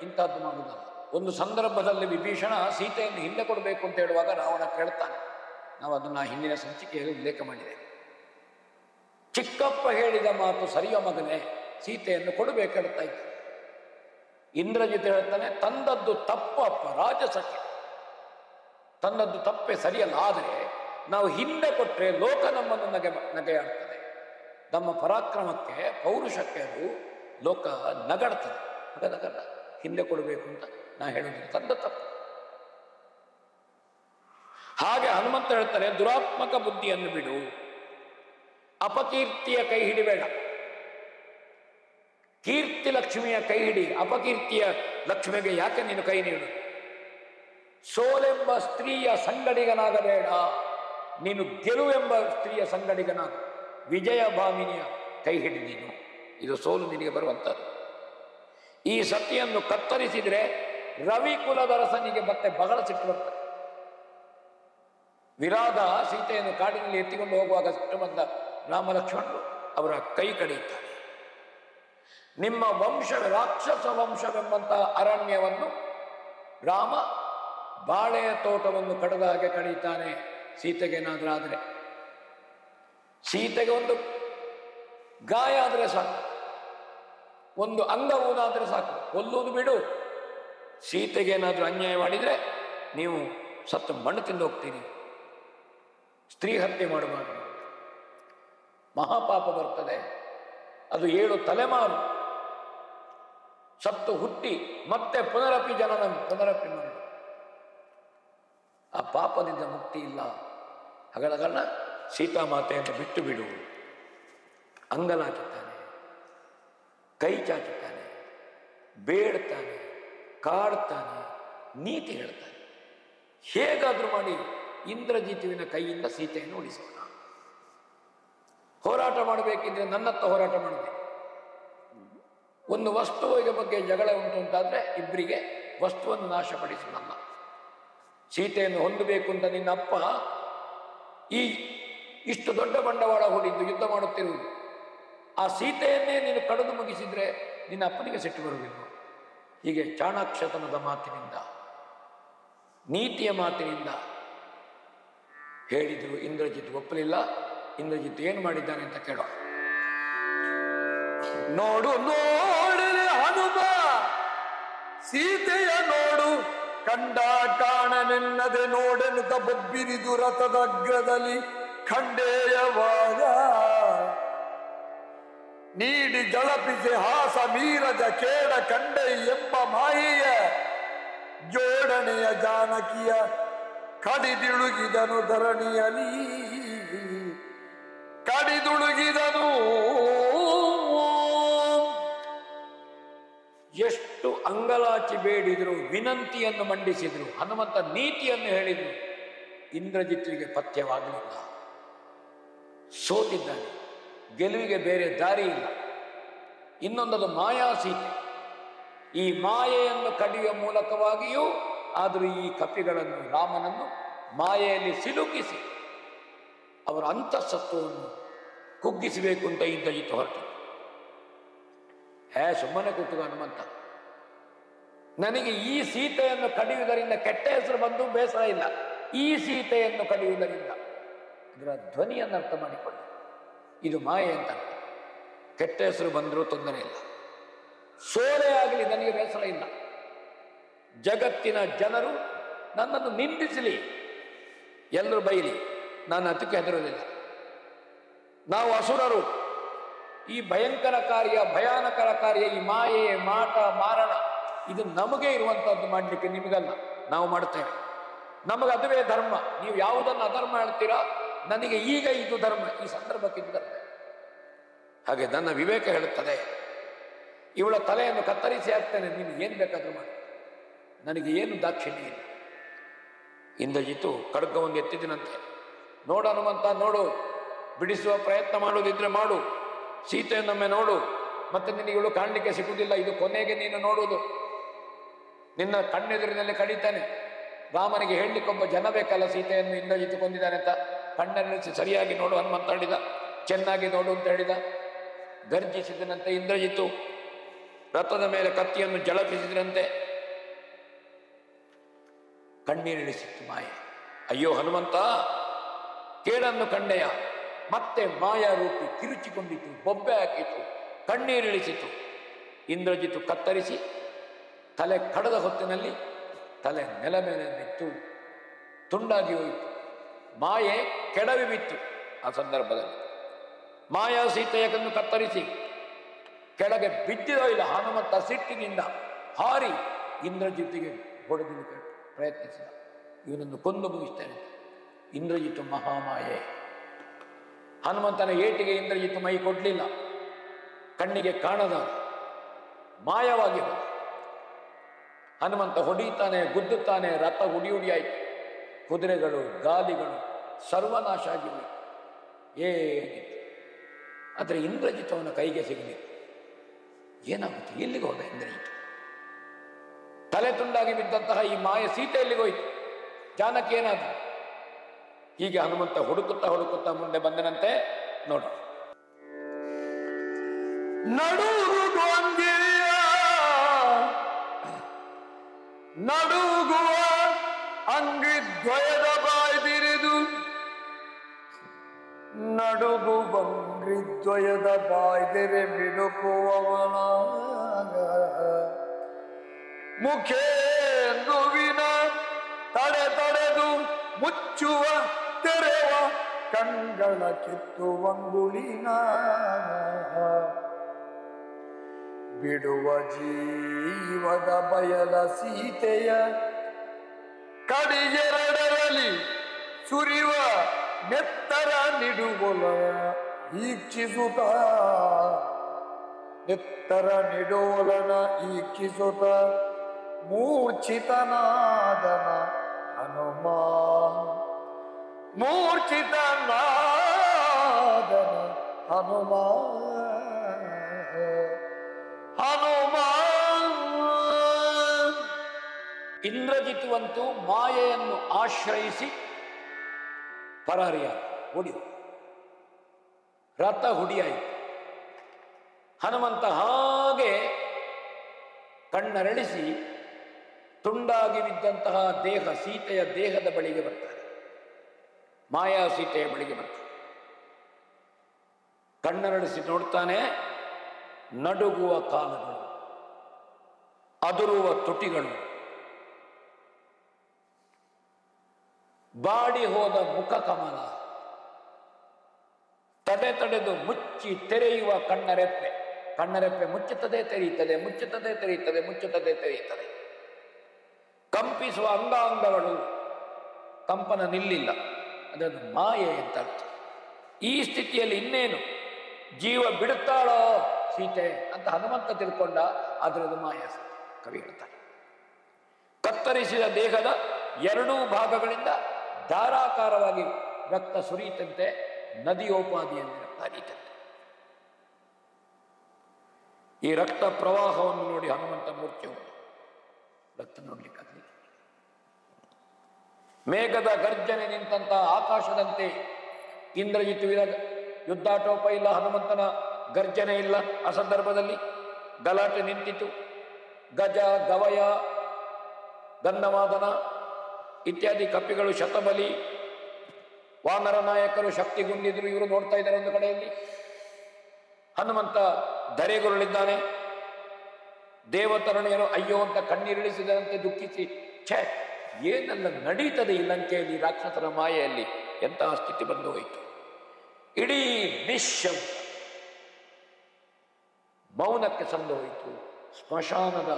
ಇಂಥದ್ದು ಮಾಡುವುದಲ್ಲ. ಒಂದು ಸಂದರ್ಭದಲ್ಲಿ ವಿಭೀಷಣ ಸೀತೆಯನ್ನು ಹಿಂದೆ ಕೊಡಬೇಕು ಅಂತ ಹೇಳುವಾಗ ರಾವಣ ಕೇಳ್ತಾನೆ. ನಾವು ಅದನ್ನು ಹಿಂದಿನ ಸಂಚಿಕೆಯಲ್ಲಿ ಉಲ್ಲೇಖ ಮಾಡಿದ್ದೇವೆ. ಚಿಕ್ಕಪ್ಪ ಹೇಳಿದ ಮಾತು ಸರಿಯೋ ಮಗನೇ, ಸೀತೆಯನ್ನು ಕೊಡಬೇಕು ಹೇಳ್ತಾ ಇದ್ದ. ಇಂದ್ರಜಿತ್ ಹೇಳ್ತಾನೆ, ತಂದದ್ದು ತಪ್ಪು ಅಪ್ಪ, ರಾಜಸಕ್ಕೆ ತಂದದ್ದು ತಪ್ಪೇ, ಸರಿಯಲ್ಲ. ಆದರೆ ನಾವು ಹಿಂದೆ ಕೊಟ್ಟರೆ ಲೋಕ ನಮ್ಮನ್ನು ನಗೆಯಾಡ್ತದೆ. ನಮ್ಮ ಪರಾಕ್ರಮಕ್ಕೆ, ಪೌರುಷಕ್ಕೆ ಅದು ಲೋಕ ನಗಡ್ತದೆ. ನಗಲ್ಲ, ಹಿಂದೆ ಕೊಡಬೇಕು ಅಂತ ನಾ ಹೇಳೋದಿಲ್ಲ, ತಂದ ತಪ್ಪು. ಹಾಗೆ ಹನುಮಂತ ಹೇಳ್ತಾರೆ, ದುರಾತ್ಮಕ ಬುದ್ಧಿಯನ್ನು ಬಿಡು, ಅಪಕೀರ್ತಿಯ ಕೈ ಹಿಡಿಬೇಡ, ಕೀರ್ತಿ ಲಕ್ಷ್ಮಿಯ ಕೈ ಹಿಡಿ. ಅಪಕೀರ್ತಿಯ ಲಕ್ಷ್ಮಿಗೆ ಯಾಕೆ ನೀನು ಕೈ ನೀಡು? ಸೋಲೆಂಬ ಸ್ತ್ರೀಯ ಸಂಗಡಿಗನಾಗಬೇಡ, ನೀನು ಗೆಲುವೆಂಬ ಸ್ತ್ರೀಯ ಸಂಗಡಿಗನಾಗ. ವಿಜಯ ಭಾಮಿನಿಯ ಕೈ ಹಿಡಿ ನೀನು, ಇದು ಸೋಲು ನಿನಗೆ ಬರುವಂಥದ್ದು. ಈ ಸತಿಯನ್ನು ಕತ್ತರಿಸಿದರೆ ರವಿಕುಲದ ರಸನಿಗೆ ಮತ್ತೆ ಬಹಳ ಸಿಟ್ಟು ಬರ್ತದೆ. ವಿರಾಧ ಸೀತೆಯನ್ನು ಕಾಡಿನಲ್ಲಿ ಎತ್ತಿಕೊಂಡು ಹೋಗುವಾಗ ಸಿಟ್ಟು ಬಂದ ರಾಮ ಲಕ್ಷ್ಮಣರು ಅವರ ಕೈ ಕಡಿಯುತ್ತಾರೆ. ನಿಮ್ಮ ವಂಶ ರಾಕ್ಷಸ ವಂಶವೆಂಬಂತಹ ಅರಣ್ಯವನ್ನು ರಾಮ ಬಾಳೆಯ ತೋಟವನ್ನು ಕಡದ ಹಾಗೆ ಕಡಿತಾನೆ. ಸೀತೆಗೇನಾದರೂ ಆದರೆ, ಸೀತೆಗೆ ಒಂದು ಗಾಯ ಆದರೆ ಸಾಕು, ಒಂದು ಅಂಗವೂನಾದರೆ ಸಾಕು, ಕೊಲ್ಲುವುದು ಬಿಡು. ಸೀತೆಗೇನಾದರೂ ಅನ್ಯಾಯ ಮಾಡಿದರೆ ನೀವು ಸತ್ತು ಮಣ್ಣು ತಿಂದು ಹೋಗ್ತೀರಿ. ಸ್ತ್ರೀ ಹತ್ಯೆ ಮಾಡಬಾರದು, ಮಹಾಪಾಪ ಬರ್ತದೆ. ಅದು 7 ತಲೆಮಾರು ಸತ್ತು ಹುಟ್ಟಿ ಮತ್ತೆ ಪುನರಪಿ ಜನನ, ಪುನರಪಿ ಮರಣ. ಆ ಪಾಪದಿಂದ ಮುಕ್ತಿ ಇಲ್ಲ. ಹಾಗಾದ ಸೀತಾಮಾತೆಯನ್ನು ಬಿಟ್ಟು ಬಿಡು. ಅಂಗಲಾಚುತ್ತಾನೆ, ಕೈ ಚಾಚುತ್ತಾನೆ, ಬೇಡ್ತಾನೆ, ಕಾಡ್ತಾನೆ, ನೀತಿ ಹೇಳ್ತಾನೆ. ಹೇಗಾದ್ರೂ ಮಾಡಿ ಇಂದ್ರಜಿತುವಿನ ಕೈಯಿಂದ ಸೀತೆಯನ್ನು ಉಳಿಸೋಣ. ಹೋರಾಟ ಮಾಡಬೇಕಿದ್ರೆ ನನ್ನತ್ತ ಹೋರಾಟ ಮಾಡಬೇಕು. ಒಂದು ವಸ್ತುವಿನ ಬಗ್ಗೆ ಜಗಳ ಉಂಟು ಅಂತಾದ್ರೆ ಇಬ್ಬರಿಗೆ ವಸ್ತುವನ್ನು ನಾಶಪಡಿಸೋಣ. ಸೀತೆಯನ್ನು ಹೊಂದಬೇಕು ಅಂತ ನಿನ್ನ ಅಪ್ಪ ಇಷ್ಟು ದೊಡ್ಡ ಬಂಡವಾಳ ಹೂಡಿದ್ದು ಯುದ್ಧ ಮಾಡುತ್ತಿರುವುದು. ಆ ಸೀತೆಯನ್ನೇ ನೀನು ಕಡಿದು ಮುಗಿಸಿದ್ರೆ ನಿನ್ನ ಅಪ್ಪನಿಗೆ ಸಿಟ್ಟು ಬರುವುದಿಲ್ಲ. ಹೀಗೆ ಚಾಣಾಕ್ಷತನದ ಮಾತಿನಿಂದ, ನೀತಿಯ ಮಾತಿನಿಂದ ಹೇಳಿದ್ರು. ಇಂದ್ರಜಿತ್ ಒಪ್ಪಲಿಲ್ಲ. ಇಂದ್ರಜಿತ್ ಏನು ಮಾಡಿದ್ದಾನೆ ಅಂತ ಕೇಳೋ. ನೋಡು ನೋಡಲೆ ಹನುಮ ಸೀತೆಯ ನೋಡು, ಕಂಡ ಕಾಣನೆನ್ನದೆ ನೋಡೆನುತ ಬೊಬ್ಬಿರಿದು ರಥದ ಅಗ್ರದಲ್ಲಿ ಖಂಡೇಯವಾಗ ನೀಡಿ ಜಳಪಿಸಿ ಹಾಸ ಮೀರಜ ಕೇಡ ಕಂಡೆ ಎಂಬ ಮಾಯಿಯ ಜೋಡಣೆಯ ಜಾನಕಿಯ ಕಡಿದಿಳುಗಿದನು ಧರಣಿಯಲಿ, ಕಡಿದುಳುಗಿದನು. ಎಷ್ಟು ಅಂಗಲಾಚಿ ಬೇಡಿದ್ರು, ವಿನಂತಿಯನ್ನು ಮಂಡಿಸಿದ್ರು, ಹನುಮಂತ ನೀತಿಯನ್ನು ಹೇಳಿದ್ರು. ಇಂದ್ರಜಿತ್ತಿಗೆ ಪಥ್ಯವಾಗಲಿಲ್ಲ. ಸೋತಿದ್ದಾನೆ. ಗೆಲುವಿಗೆ ಬೇರೆ ದಾರಿ ಇಲ್ಲ. ಇನ್ನೊಂದದು ಮಾಯಾ ಸೀತೆ. ಈ ಮಾಯೆಯನ್ನು ಕಡಿಯುವ ಮೂಲಕವಾಗಿಯೂ ಆದರೂ ಈ ಕಪಿಗಳನ್ನು, ರಾಮನನ್ನು ಮಾಯೆಯಲ್ಲಿ ಸಿಲುಕಿಸಿ ಅವರ ಅಂತಃಸತ್ವವನ್ನು ಕುಗ್ಗಿಸಬೇಕು ಅಂತ ಇಂದ್ರಜಿತ್ತು ಹೊರಟು. ಸುಮ್ಮನೆ ಕೂತು ಹನುಮಂತ, ನನಗೆ ಈ ಸೀತೆಯನ್ನು ಕಡಿಯುವುದರಿಂದ ಕೆಟ್ಟ ಹೆಸರು ಬಂದು ಬೇಸರ ಇಲ್ಲ. ಈ ಸೀತೆಯನ್ನು ಕಡಿಯುವುದರಿಂದ, ಇದರ ಧ್ವನಿಯನ್ನು ಅರ್ಥ ಮಾಡಿಕೊಳ್ಳಿ, ಇದು ಮಾಯೆ ಅಂತ ಅರ್ಥ. ಕೆಟ್ಟ ಹೆಸರು ಬಂದರೂ ತೊಂದರೆ ಇಲ್ಲ, ಸೋಲೆ ಆಗಲಿ ನನಗೆ ಬೇಸರ ಇಲ್ಲ. ಜಗತ್ತಿನ ಜನರು ನನ್ನನ್ನು ನಿಂದಿಸಲಿ, ಎಲ್ಲರೂ ಬೈಲಿ, ನಾನು ಅದಕ್ಕೆ ಹೆದರುವುದಿಲ್ಲ. ನಾವು ಅಸುರರು, ಈ ಭಯಂಕರ ಕಾರ್ಯ, ಭಯಾನಕರ ಕಾರ್ಯ, ಈ ಮಾಯೆ, ಮಾಟ, ಮಾರಣ, ಇದು ನಮಗೆ ಇರುವಂತಹದ್ದು ಮಾಡಲಿಕ್ಕೆ ನಿಮಗಲ್ಲ, ನಾವು ಮಾಡ್ತೇವೆ. ನಮಗದುವೇ ಧರ್ಮ. ನೀವು ಯಾವುದನ್ನು ಅಧರ್ಮ ಹೇಳ್ತೀರಾ, ನನಗೆ ಈಗ ಇದು ಧರ್ಮ, ಈ ಸಂದರ್ಭಕ್ಕೆ ಇದು ಧರ್ಮ. ಹಾಗೆ ನನ್ನ ವಿವೇಕ ಹೇಳುತ್ತದೆ, ಇವಳ ತಲೆಯನ್ನು ಕತ್ತರಿಸಿ ಹಾಕ್ತೇನೆ, ನೀನು ಏನು ಬೇಕಾದ್ರೂ ಮಾಡಿ, ನನಗೆ ಏನು ದಾಕ್ಷಿಣ್ಯ ಇಲ್ಲ. ಇಂದ್ರಜಿತ್ತು ಖಡ್ಗವನ್ನು ಎತ್ತಿದನಂತೆ. ನೋಡು ಹನುಮಂತ, ನೋಡು, ಬಿಡಿಸುವ ಪ್ರಯತ್ನ ಮಾಡುವುದಿದ್ರೆ ಮಾಡು, ಸೀತೆಯನ್ನೊಮ್ಮೆ ನೋಡು, ಮತ್ತೆ ನಿನಗೆ ಇವಳು ಕಾಣಲಿಕ್ಕೆ ಸಿಗುವುದಿಲ್ಲ, ಇದು ಕೊನೆಗೆ ನೀನು ನೋಡುವುದು. ನಿನ್ನ ಕಣ್ಣೆದುರಿನಲ್ಲಿ ಕಡಿತಾನೆ. ರಾಮನಿಗೆ ಹೇಳಲಿಕ್ಕೊಬ್ಬ ಜನ ಬೇಕಲ್ಲ, ಸೀತೆಯನ್ನು ಇಂದ್ರಜಿತ್ತು ಕೊಂದಿದ್ದಾನೆ ಅಂತ. ಕಣ್ಣನ್ನಿಸಿ ಸರಿಯಾಗಿ ನೋಡು ಹನುಮಂತ ಹೇಳಿದ, ಚೆನ್ನಾಗಿ ನೋಡು ಅಂತ ಹೇಳಿದ. ಗರ್ಜಿಸಿದನಂತೆ ಇಂದ್ರಜಿತ್ತು. ರಥದ ಮೇಲೆ ಕತ್ತಿಯನ್ನು ಜಳಪಿಸಿದ್ರಂತೆ. ಕಣ್ಣೀರಿಳಿಸಿತ್ತು ಮಾಯೆ. ಅಯ್ಯೋ ಹನುಮಂತ, ಕೇಡನ್ನು ಕಂಡೆಯ. ಮತ್ತೆ ಮಾಯಾ ರೂಪಿ ಕಿರುಚಿಕೊಂಡಿತು, ಬೊಬ್ಬೆ ಹಾಕಿತು, ಕಣ್ಣೀರಿಳಿಸಿತು. ಇಂದ್ರಜಿತ್ತು ಕತ್ತರಿಸಿ ತಲೆ ಕಡದ ಹೊತ್ತಿನಲ್ಲಿ ತಲೆ ನೆಲ ಮೇಲೆ ಬಿತ್ತು, ತುಂಡಾಗಿ ಹೋಯಿತು. ಮಾಯೆ ಕೆಡವಿ ಬಿತ್ತು. ಆ ಸಂದರ್ಭದಲ್ಲಿ ಮಾಯಾ ಸೀತೆಯ ಕಣ್ಣು ಕತ್ತರಿಸಿ ಕೆಳಗೆ ಬಿದ್ದಿದೋ ಇಲ್ಲ. ಹನುಮಂತ ಸಿಟ್ಟಿನಿಂದ ಹಾರಿ ಇಂದ್ರಜಿತ್ತಿಗೆ ಹೊಡೆದಲಿಕ್ಕೆ ಪ್ರಯತ್ನಿಸಿದ. ಇವನನ್ನು ಕೊಂದು ಮುಗಿಸ್ತೇನೆ. ಇಂದ್ರಜಿತ್ತು ಮಹಾಮಾಯೆ. ಹನುಮಂತನ ಏಟಿಗೆ ಇಂದ್ರಜಿತ್ತು ಮೈ ಕೊಡಲಿಲ್ಲ. ಕಣ್ಣಿಗೆ ಕಾಣದ ಮಾಯವಾಗಿ ಹೋದ. ಹನುಮಂತ ಹೊಡೀತಾನೆ, ಗುದ್ದುತ್ತಾನೆ, ರಥ ಉಡಿ ಉಡಿಯಾಯಿತು. ಕುದುರೆಗಳು, ಗಾಲಿಗಳು ಸರ್ವನಾಶ ಆಗಿವೆ. ಏನಿತ್ತು. ಆದರೆ ಇಂದ್ರಜಿತ್ತು ಅವನ ಕೈಗೆ ಸಿಗಲಿಲ್ಲ. ಏನಾಗುತ್ತೆ? ಎಲ್ಲಿಗೆ ಹೋದ ಇಂದ್ರಜಿತ್ತು? ತಲೆ ತುಂಡಾಗಿ ಬಿದ್ದಂತಹ ಈ ಮಾಯ ಸೀತೆ ಎಲ್ಲಿಗೋಯ್ತು? ಜಾನಕಿ ಏನಾದ್ರು? ಹೀಗೆ ಹನುಮಂತ ಹುಡುಕುತ್ತಾ ಹುಡುಕುತ್ತಾ ಮುಂದೆ ಬಂದನಂತೆ. ನೋಡು, ನಡುಗುವ ಅಂಗಿದ್ವಯದ ಬಾಯ್ದಿರಿದು, ನಡುಗುವಂಗ್ರಿದ್ವಯದ ಬಾಯ್ದೆರೆ ಬಿಡುಕುವವನ ಮುಖೇಂದುವಿನ ತಡೆದು ಮುಚ್ಚುವ ತೆರೆವ ಕಣ್ಗಳ ಕಿತ್ತುವಂಗುಳಿನ ಬಿಡುವ ಜೀವದ ಬಯಲ ಸೀತೆಯ ಕಡಿಗೆರಡರಲ್ಲಿ ಸುರಿವ ನೆತ್ತರ ನಿಡುಗೊಲ ಈಕ್ಷಿಸುತ್ತ, ನೆತ್ತರ ನಿಡೋಲನ ಈಕ್ಷಿಸುತ್ತ ಮೂರ್ಛಿತನಾದನ ಹನುಮ, ಮೂರ್ಛಿತನಾದನ ಹನುಮ. ಹನುಮ ಇಂದ್ರಜಿತ್ತುವಂತೂ ಮಾಯೆಯನ್ನು ಆಶ್ರಯಿಸಿ ಪರಾರಿಯಾದ, ಹೊಡಿ ರಥ ಹುಡಿಯಾಯಿತು. ಹನುಮಂತ ಹಾಗೆ ಕಣ್ಣರಳಿಸಿ ತುಂಡಾಗಿ ಬಿದ್ದಂತಹ ದೇಹ, ಸೀತೆಯ ದೇಹದ ಬಳಿಗೆ ಬರ್ತಾರೆ. ಮಾಯಾ ಸೀತೆಯ ಬಳಿಗೆ ಬರ್ತಾರೆ. ಕಣ್ಣರಳಿಸಿ ನೋಡ್ತಾನೆ. ನಡುಗುವ ಕಾಲಗಳು, ಅದುರುವ ತುಟಿಗಳು, ಬಾಡಿ ಹೋದ ಮುಖ ಕಮಲ, ತಡೆದು ಮುಚ್ಚಿ ತೆರೆಯುವ ಕಣ್ಣರೆಪ್ಪೆ. ಕಣ್ಣರೆಪ್ಪೆ ಮುಚ್ಚುತ್ತದೆ, ತೆರೆಯುತ್ತದೆ, ಮುಚ್ಚುತ್ತದೆ, ತೆರೆಯುತ್ತದೆ, ಮುಚ್ಚುತ್ತದೆ, ತೆರೆಯುತ್ತದೆ. ಕಂಪಿಸುವ ಅಂಗಾಂಗಗಳು, ಕಂಪನ ನಿಲ್ಲಿಲ್ಲ. ಅದನ್ನು ಮಾಯೆ ಅಂತ ಅರ್ಥ. ಈ ಸ್ಥಿತಿಯಲ್ಲಿ ಇನ್ನೇನು ಜೀವ ಬಿಡುತ್ತಾಳೋ ಸೀತೆ ಅಂತ ಹನುಮಂತ ತಿಳ್ಕೊಂಡ. ಆದರೆ ಅದು ಮಾಯಾ ಸೀತೆ. ಕವಿ ಹೇಳ್ತಾರೆ, ಕತ್ತರಿಸಿದ ದೇಹದ ಎರಡೂ ಭಾಗಗಳಿಂದ ಧಾರಾಕಾರವಾಗಿ ರಕ್ತ ಸುರಿಯುತ್ತಂತೆ, ನದಿಯೋಪಾದಿಯಲ್ಲಿ ರಕ್ತ ಹರಿಯುತ್ತಂತೆ. ಈ ರಕ್ತ ಪ್ರವಾಹವನ್ನು ನೋಡಿ ಹನುಮಂತ ಮೂರ್ಛೆ ಹೋದ. ರಕ್ತ ನೋಡ್ಲಿಕ್ಕಾಗಲಿಲ್ಲ. ಮೇಘದ ಗರ್ಜನೆ ನಿಂತಹ ಆಕಾಶದಂತೆ ಇಂದ್ರಜಿತ್ ಯುದ್ಧಾಟೋಪ ಇಲ್ಲ, ಹನುಮಂತನ ಗರ್ಜನೆ ಇಲ್ಲ. ಆ ಸಂದರ್ಭದಲ್ಲಿ ಗಲಾಟೆ ನಿಂತಿತು. ಗಜ, ಗವಯ, ಗಂಧಮಾದನ ಇತ್ಯಾದಿ ಕಪಿಗಳು, ಶತಬಲಿ, ವಾನರ ನಾಯಕರು ಶಕ್ತಿಗುಂದಿದ್ರು. ಇವರು ನೋಡ್ತಾ ಇದ್ದಾರೆ ಒಂದು ಕಡೆಯಲ್ಲಿ. ಹನುಮಂತ ಧರೆಗುರುಳಿದ್ದಾನೆ. ದೇವತರುಣಿಯರು ಅಯ್ಯೋ ಅಂತ ಕಣ್ಣೀರಿಳಿಸಿದಂತೆ ದುಃಖಿಸಿ, ಛೇ ಏನೆಲ್ಲ ನಡೀತದೆ ಈ ಲಂಕೆಯಲ್ಲಿ, ರಾಕ್ಷಸರ ಮಾಯೆಯಲ್ಲಿ, ಎಂತಹ ಸ್ಥಿತಿ ಬಂದು ಹೋಯಿತು. ಇಡೀ ನಿಶ್ಶಬ್ದ ಮೌನಕ್ಕೆ ಸಂದು ಹೋಯಿತು. ಸ್ಮಶಾನದ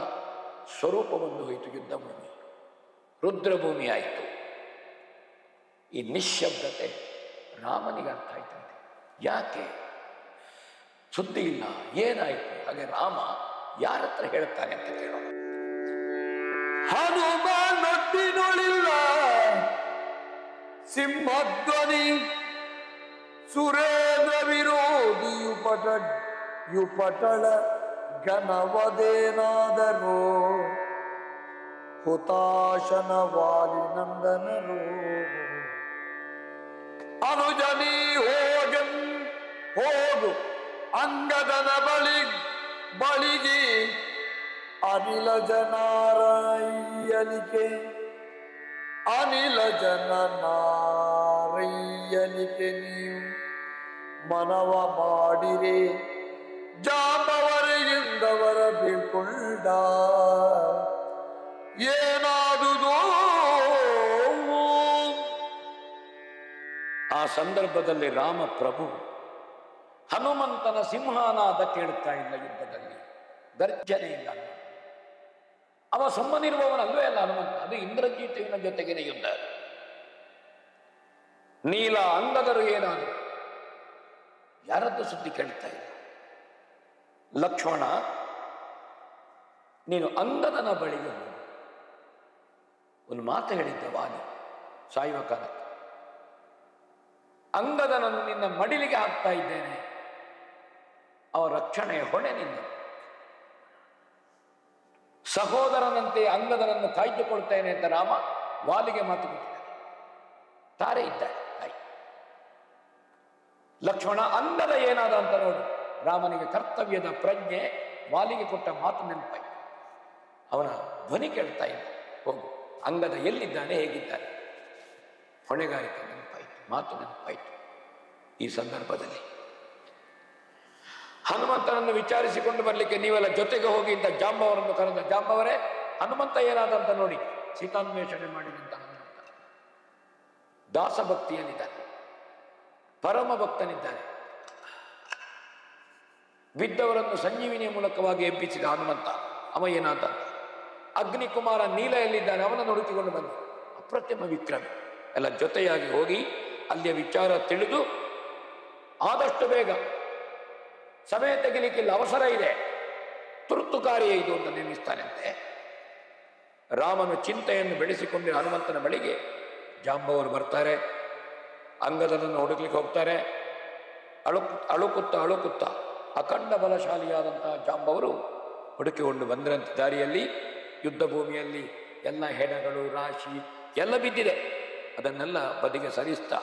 ಸ್ವರೂಪ ಬಂದು ಹೋಯಿತು. ಯುದ್ಧ ಭೂಮಿ, ರುದ್ರಭೂಮಿ ಆಯಿತು. ಈ ನಿಶ್ಶಬ್ದತೆ ರಾಮನಿಗೆ ಅರ್ಥ ಆಯ್ತಂತೆ. ಯಾಕೆ ಸುದ್ದಿ ಇಲ್ಲ, ಏನಾಯ್ತು? ಹಾಗೆ ರಾಮ ಯಾರ ಹತ್ರ ಹೇಳ್ತಾನೆ ಅಂತ ಕೇಳೋಣ. ಹನುಮಾನೊಟ್ಟಿನೊಳಿಲ್ಲ ಸಿಂಹಧ್ವನಿ ಸುರೇಂದ್ರ ವಿರೋಧಿಯುಪಟಳ ಘನವದೇನಾದರೂ ಹುತಾಶನ ವಾಲಿನಂದನರು ಅನುಜನಿ ಹೋಗು ಅಂಗದನ ಬಳಿಗೆ ಅನಿಲ ಜನಾರಯ್ಯನಿಕೆ ನೀವು ಮನವ ಮಾಡಿರೆ ಜಾಂಬವರೆಯಿಂದವರ ಬೀಳ್ಕೊಂಡ ಏನಾದುದೋ. ಆ ಸಂದರ್ಭದಲ್ಲಿ ರಾಮ ಪ್ರಭು ಹನುಮಂತನ ಸಿಂಹನಾದ ಕೇಳುತ್ತಾ ಇಲ್ಲ. ಯುದ್ಧದಲ್ಲಿ ಗರ್ಜನೆ ಇಲ್ಲ. ಅವ ಸುಮ್ಮನಿರುವವನಲ್ವೇ ಅಲ್ಲ ಹನುಮಂತ. ಅದು ಇಂದ್ರಜಿತಿನ ಜೊತೆಗಿನ ಯುದ್ಧ. ನೀಲ ಅಂಗದರು ಏನಾದರು, ಯಾರದ್ದು ಸುದ್ದಿ ಕೇಳ್ತಾ ಇಲ್ಲ. ಲಕ್ಷ್ಮಣ, ನೀನು ಅಂಗದನ ಬಳಿಗೆ ಹೋಗು. ಒಂದು ಮಾತು ಹೇಳಿದ್ದ ವಾಲಿ ಸಾಯುವ ಕಾಲಕ್ಕೆ, ಅಂಗದನನ್ನು ನಿನ್ನ ಮಡಿಲಿಗೆ ಹಾಕ್ತಾ ಇದ್ದೇನೆ, ಅವರ ರಕ್ಷಣೆಯ ಹೊಣೆ ನಿನ್ನ. ಸಹೋದರನಂತೆ ಅಂಗದನನ್ನು ಕಾಯ್ದುಕೊಳ್ತೇನೆ ಅಂತ ರಾಮ ವಾಲಿಗೆ ಮಾತು ಕೊಟ್ಟಿದ್ದಾನೆ. ತಾರೆ ಇದ್ದಾಳೆ ತಾಯಿ. ಲಕ್ಷ್ಮಣ, ಅಂಗದ ಏನಾದ ಅಂತ ನೋಡು. ರಾಮನಿಗೆ ಕರ್ತವ್ಯದ ಪ್ರಜ್ಞೆ, ವಾಲಿಗೆ ಕೊಟ್ಟ ಮಾತು ನೆನಪಾಯಿತು. ಅವನ ಧ್ವನಿ ಕೇಳ್ತಾ ಇದ್ದ, ಹೋಗು, ಅಂಗದ ಎಲ್ಲಿದ್ದಾನೆ, ಹೇಗಿದ್ದಾನೆ. ಹೊಣೆಗಾರಿಕೆ ನೆನಪಾಯಿತು, ಮಾತು ನೆನಪಾಯಿತು. ಈ ಸಂದರ್ಭದಲ್ಲಿ ಹನುಮಂತನನ್ನು ವಿಚಾರಿಸಿಕೊಂಡು ಬರಲಿಕ್ಕೆ ನೀವೆಲ್ಲ ಜೊತೆಗೆ ಹೋಗಿ ಅಂತ ಜಾಂಬವರನ್ನು ಕರೆದ. ಜಾಂಬವರೇ, ಹನುಮಂತ ಏನಾದಂತ ನೋಡಿ. ಸೀತಾನ್ವೇಷಣೆ ಮಾಡಿದಂತ ಹನುಮಂತ ದಾಸಭಕ್ತಿಯಲ್ಲಿದ್ದಾನೆ, ಪರಮ ಭಕ್ತನಿದ್ದಾನೆ. ಬಿದ್ದವರನ್ನು ಸಂಜೀವಿನಿಯ ಮೂಲಕವಾಗಿ ಎಬ್ಬಿಸಿದ ಹನುಮಂತ. ಅವ ಏನಾದ ಅಗ್ನಿಕುಮಾರ ನೀಲ ಎಲ್ಲಿದ್ದಾನೆ, ಅವನನ್ನು ಹುಡುಕಿಕೊಂಡು ಬಂದ. ಅಪ್ರತಿಮ ವಿಕ್ರಮಿ. ಎಲ್ಲ ಜೊತೆಯಾಗಿ ಹೋಗಿ ಅಲ್ಲಿಯ ವಿಚಾರ ತಿಳಿದು ಆದಷ್ಟು ಬೇಗ ಸಮಯ ತೆಗಿಲಿಕ್ಕಿಲ್ಲ, ಅವಸರ ಇದೆ, ತುರ್ತು ಕಾರ್ಯ ಇದು ಅಂತ ನೇಮಿಸ್ತಾನಂತೆ. ರಾಮನು ಚಿಂತೆಯನ್ನು ಬೆಳೆಸಿಕೊಂಡಿರುವ ಹನುಮಂತನ ಬಳಿಗೆ ಜಾಂಬವರು ಬರ್ತಾರೆ. ಅಂಗದನನ್ನು ಹುಡುಕ್ಲಿಕ್ಕೆ ಹೋಗ್ತಾರೆ. ಅಳುಕುತ್ತಾ ಅಖಂಡ ಬಲಶಾಲಿಯಾದಂತಹ ಜಾಂಬವರು ಹುಡುಕಿಕೊಂಡು ಬಂದ್ರಂತ. ದಾರಿಯಲ್ಲಿ ಯುದ್ಧ ಭೂಮಿಯಲ್ಲಿ ಎಲ್ಲ ಹೆಣಗಳು ರಾಶಿ ಎಲ್ಲ ಬಿದ್ದಿದೆ. ಅದನ್ನೆಲ್ಲ ಬದಿಗೆ ಸರಿಸ್ತಾ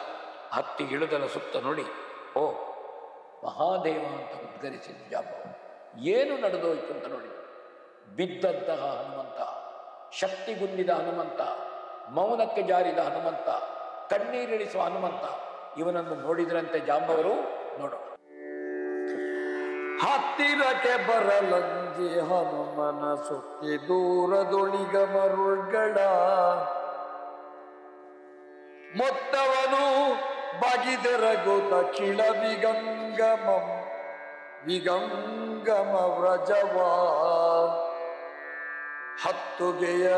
ಹತ್ತಿ ಇಳಿದಲ ಸುತ್ತ ನೋಡಿ, ಓ ಮಹಾದೇವ ಅಂತ ಉದ್ಗರಿಸಿದ ಜಾಂಬವ. ಏನು ನಡೆದೋಯ್ತು ಅಂತ ನೋಡಿ. ಬಿದ್ದಂತಹ ಹನುಮಂತ, ಶಕ್ತಿಗುಂದಿದ ಹನುಮಂತ, ಮೌನಕ್ಕೆ ಜಾರಿದ ಹನುಮಂತ, ಕಣ್ಣೀರಿಳಿಸುವ ಹನುಮಂತ, ಇವನನ್ನು ನೋಡಿದ್ರಂತೆ ಜಾಂಬವರು. ನೋಡೋಣ. ಹತ್ತಿರಕ್ಕೆ ಬರಲಂಜಿ ಹನುಮನ ಸುತ್ತಿ ದೂರದೊಳಿಗ ಮರುಳ್ಗಳ ಮೊತ್ತವನು ಬಗಿದೆರಗುತ್ತ ಕಿಳ ವಿಗಂಗಮ ವ್ರಜವ ಹತ್ತುಗೆಯ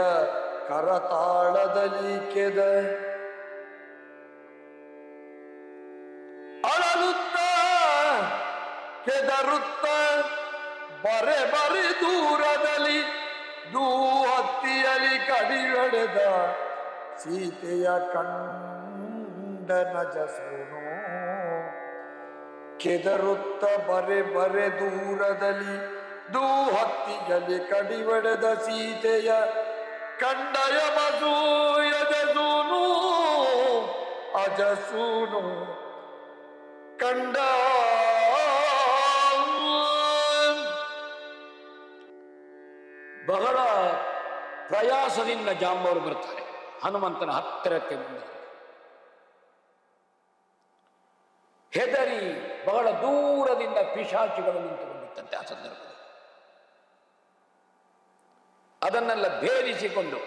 ಕರತಾಳದಲ್ಲಿ ಕೆದರುತ್ತ ಬರೆ ದೂರದಲ್ಲಿ ಹತ್ತಿಯಲಿ ಕಡಿಯೊಡೆದ ಸೀತೆಯ ಕಣ್ಣು ನಜಸುನು ಕೆದರುತ್ತ ಬರೆ ಬರೆ ದೂರದಲ್ಲಿ ದೂಹತ್ತಿಗಲಿ ಕಡಿವಡೆದ ಸೀತೆಯ ಕಂಡಯ ಮಸೂಯಜಸೂನು ಅಜಸೂನು ಕಂಡ ಬಹಳ ಪ್ರಯಾಸದಿಂದ ಜಾಂಬವರು ಬರ್ತಾರೆ. ಹನುಮಂತನ ಹತ್ತಿರಕ್ಕೆ ಬಂದರು. ಹೆದರಿ ಬಹಳ ದೂರದಿಂದ ಪಿಶಾಚಿಗಳು ನಿಂತುಕೊಂಡಿತ್ತಂತೆ. ಆ ಸಂದರ್ಭದಲ್ಲಿ ಅದನ್ನೆಲ್ಲ ಭೇದಿಸಿಕೊಂಡು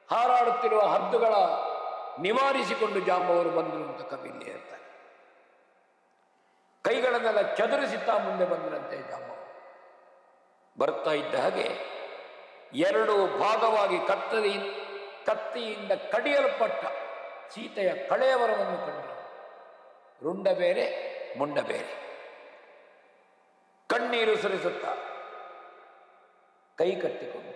ಹಾರಾಡುತ್ತಿರುವ ಹದ್ದುಗಳ ನಿವಾರಿಸಿಕೊಂಡು ಜಾಂಬವರು ಬಂದರು ಅಂತ ಕವಿಯಲ್ಲಿ ಹೇಳ್ತಾರೆ. ಕೈಗಳನ್ನೆಲ್ಲ ಚದುರಿಸುತ್ತಾ ಮುಂದೆ ಬಂದರಂತೆ ಜಾಂಬವರು. ಬರ್ತಾ ಇದ್ದ ಹಾಗೆ ಎರಡು ಭಾಗವಾಗಿ ಕತ್ತಿಯಿಂದ ಕಡಿಯಲ್ಪಟ್ಟ ಸೀತೆಯ ಕಳೆಯವರವನ್ನು ಕಂಡರು. ರುಂಡ ಬೇರೆ ಮುಂಡ ಬೇರೆ. ಕಣ್ಣೀರು ಸುರಿಸುತ್ತ ಕೈ ಕಟ್ಟಿಕೊಂಡು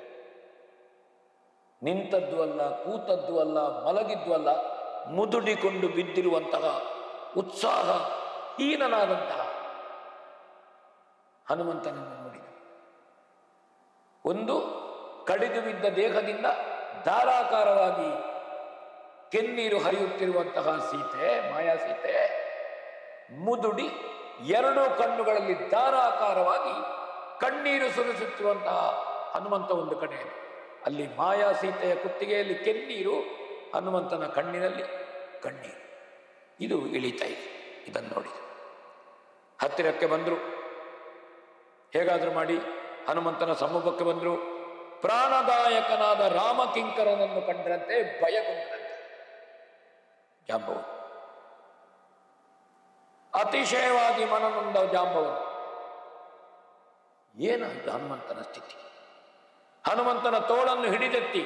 ನಿಂತದ್ದು ಅಲ್ಲ, ಕೂತದ್ದು ಅಲ್ಲ, ಮಲಗಿದ್ದು ಅಲ್ಲ, ಮುದುಡಿಕೊಂಡು ಬಿದ್ದಿರುವಂತಹ ಉತ್ಸಾಹ ಹೀನನಾದಂತಹ ಹನುಮಂತನನ್ನು ನೋಡಿದ. ಒಂದು ಕಡಿದು ಬಿದ್ದ ದೇಹದಿಂದ ಧಾರಾಕಾರವಾಗಿ ಕೆನ್ನೀರು ಹರಿಯುತ್ತಿರುವಂತಹ ಸೀತೆ, ಮಾಯಾ ಸೀತೆ, ಮುದುಡಿ ಎರಡು ಕಣ್ಣುಗಳಲ್ಲಿ ಧಾರಾಕಾರವಾಗಿ ಕಣ್ಣೀರು ಸುರಿಸುತ್ತಿರುವಂತಹ ಹನುಮಂತ ಒಂದು ಕಡೆ. ಅಲ್ಲಿ ಮಾಯಾ ಸೀತೆಯ ಕುತ್ತಿಗೆಯಲ್ಲಿ ಕೆನ್ನೀರು, ಹನುಮಂತನ ಕಣ್ಣಿನಲ್ಲಿ ಕಣ್ಣೀರು. ಇದು ಇಳಿತಾ ಇದೆ. ಇದನ್ನು ನೋಡಿ ಹತ್ತಿರಕ್ಕೆ ಬಂದರು. ಹೇಗಾದರೂ ಮಾಡಿ ಹನುಮಂತನ ಸಮ್ಮುಖಕ್ಕೆ ಬಂದರು. ಪ್ರಾಣದಾಯಕನಾದ ರಾಮಕಿಂಕರನನ್ನು ಕಂಡರಂತೆ ಭಯಗೊಂಡರಂತೆ ಜಾಂಬವರು. ಅತಿಶಯವಾಗಿ ಮನನೊಂದ ಜಾಂಬವರು. ಏನಾಯಿತು ಹನುಮಂತನ ಸ್ಥಿತಿ? ಹನುಮಂತನ ತೋಳನ್ನು ಹಿಡಿದೆತ್ತಿ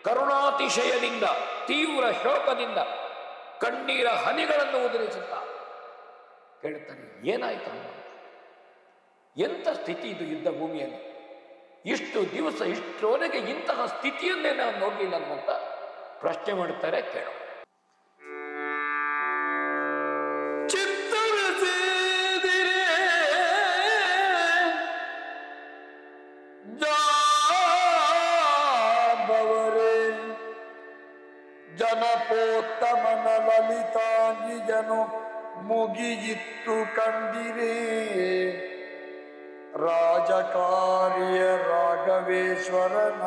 ಕರುಣಾತಿಶಯದಿಂದ, ತೀವ್ರ ಶೋಕದಿಂದ ಕಣ್ಣೀರ ಹನಿಗಳನ್ನು ಉದುರಿಸುತ್ತಾ ಹೇಳ್ತಾನೆ, ಏನಾಯ್ತು ಹನುಮಂತ? ಎಂಥ ಸ್ಥಿತಿ ಇದು ಯುದ್ಧ ಭೂಮಿಯಲ್ಲಿ? ಇಷ್ಟು ದಿವಸ ಇಷ್ಟರವರೆಗೆ ಇಂತಹ ಸ್ಥಿತಿಯನ್ನೇ ನಾವು ನೋಡಲಿಲ್ಲ ಅಂತ ಪ್ರಶ್ನೆ ಮಾಡುತ್ತಾರೆ. ಕೇಳೋ. ಜನಪೋತ್ತಮನ ಲಲಿತಾಂಗಿಯನು ಮುಗಿಯಿತ್ತು ಕಂಡಿರೇ, ರಾಜಕಾರ್ಯ ರಾಘವೇಶ್ವರನ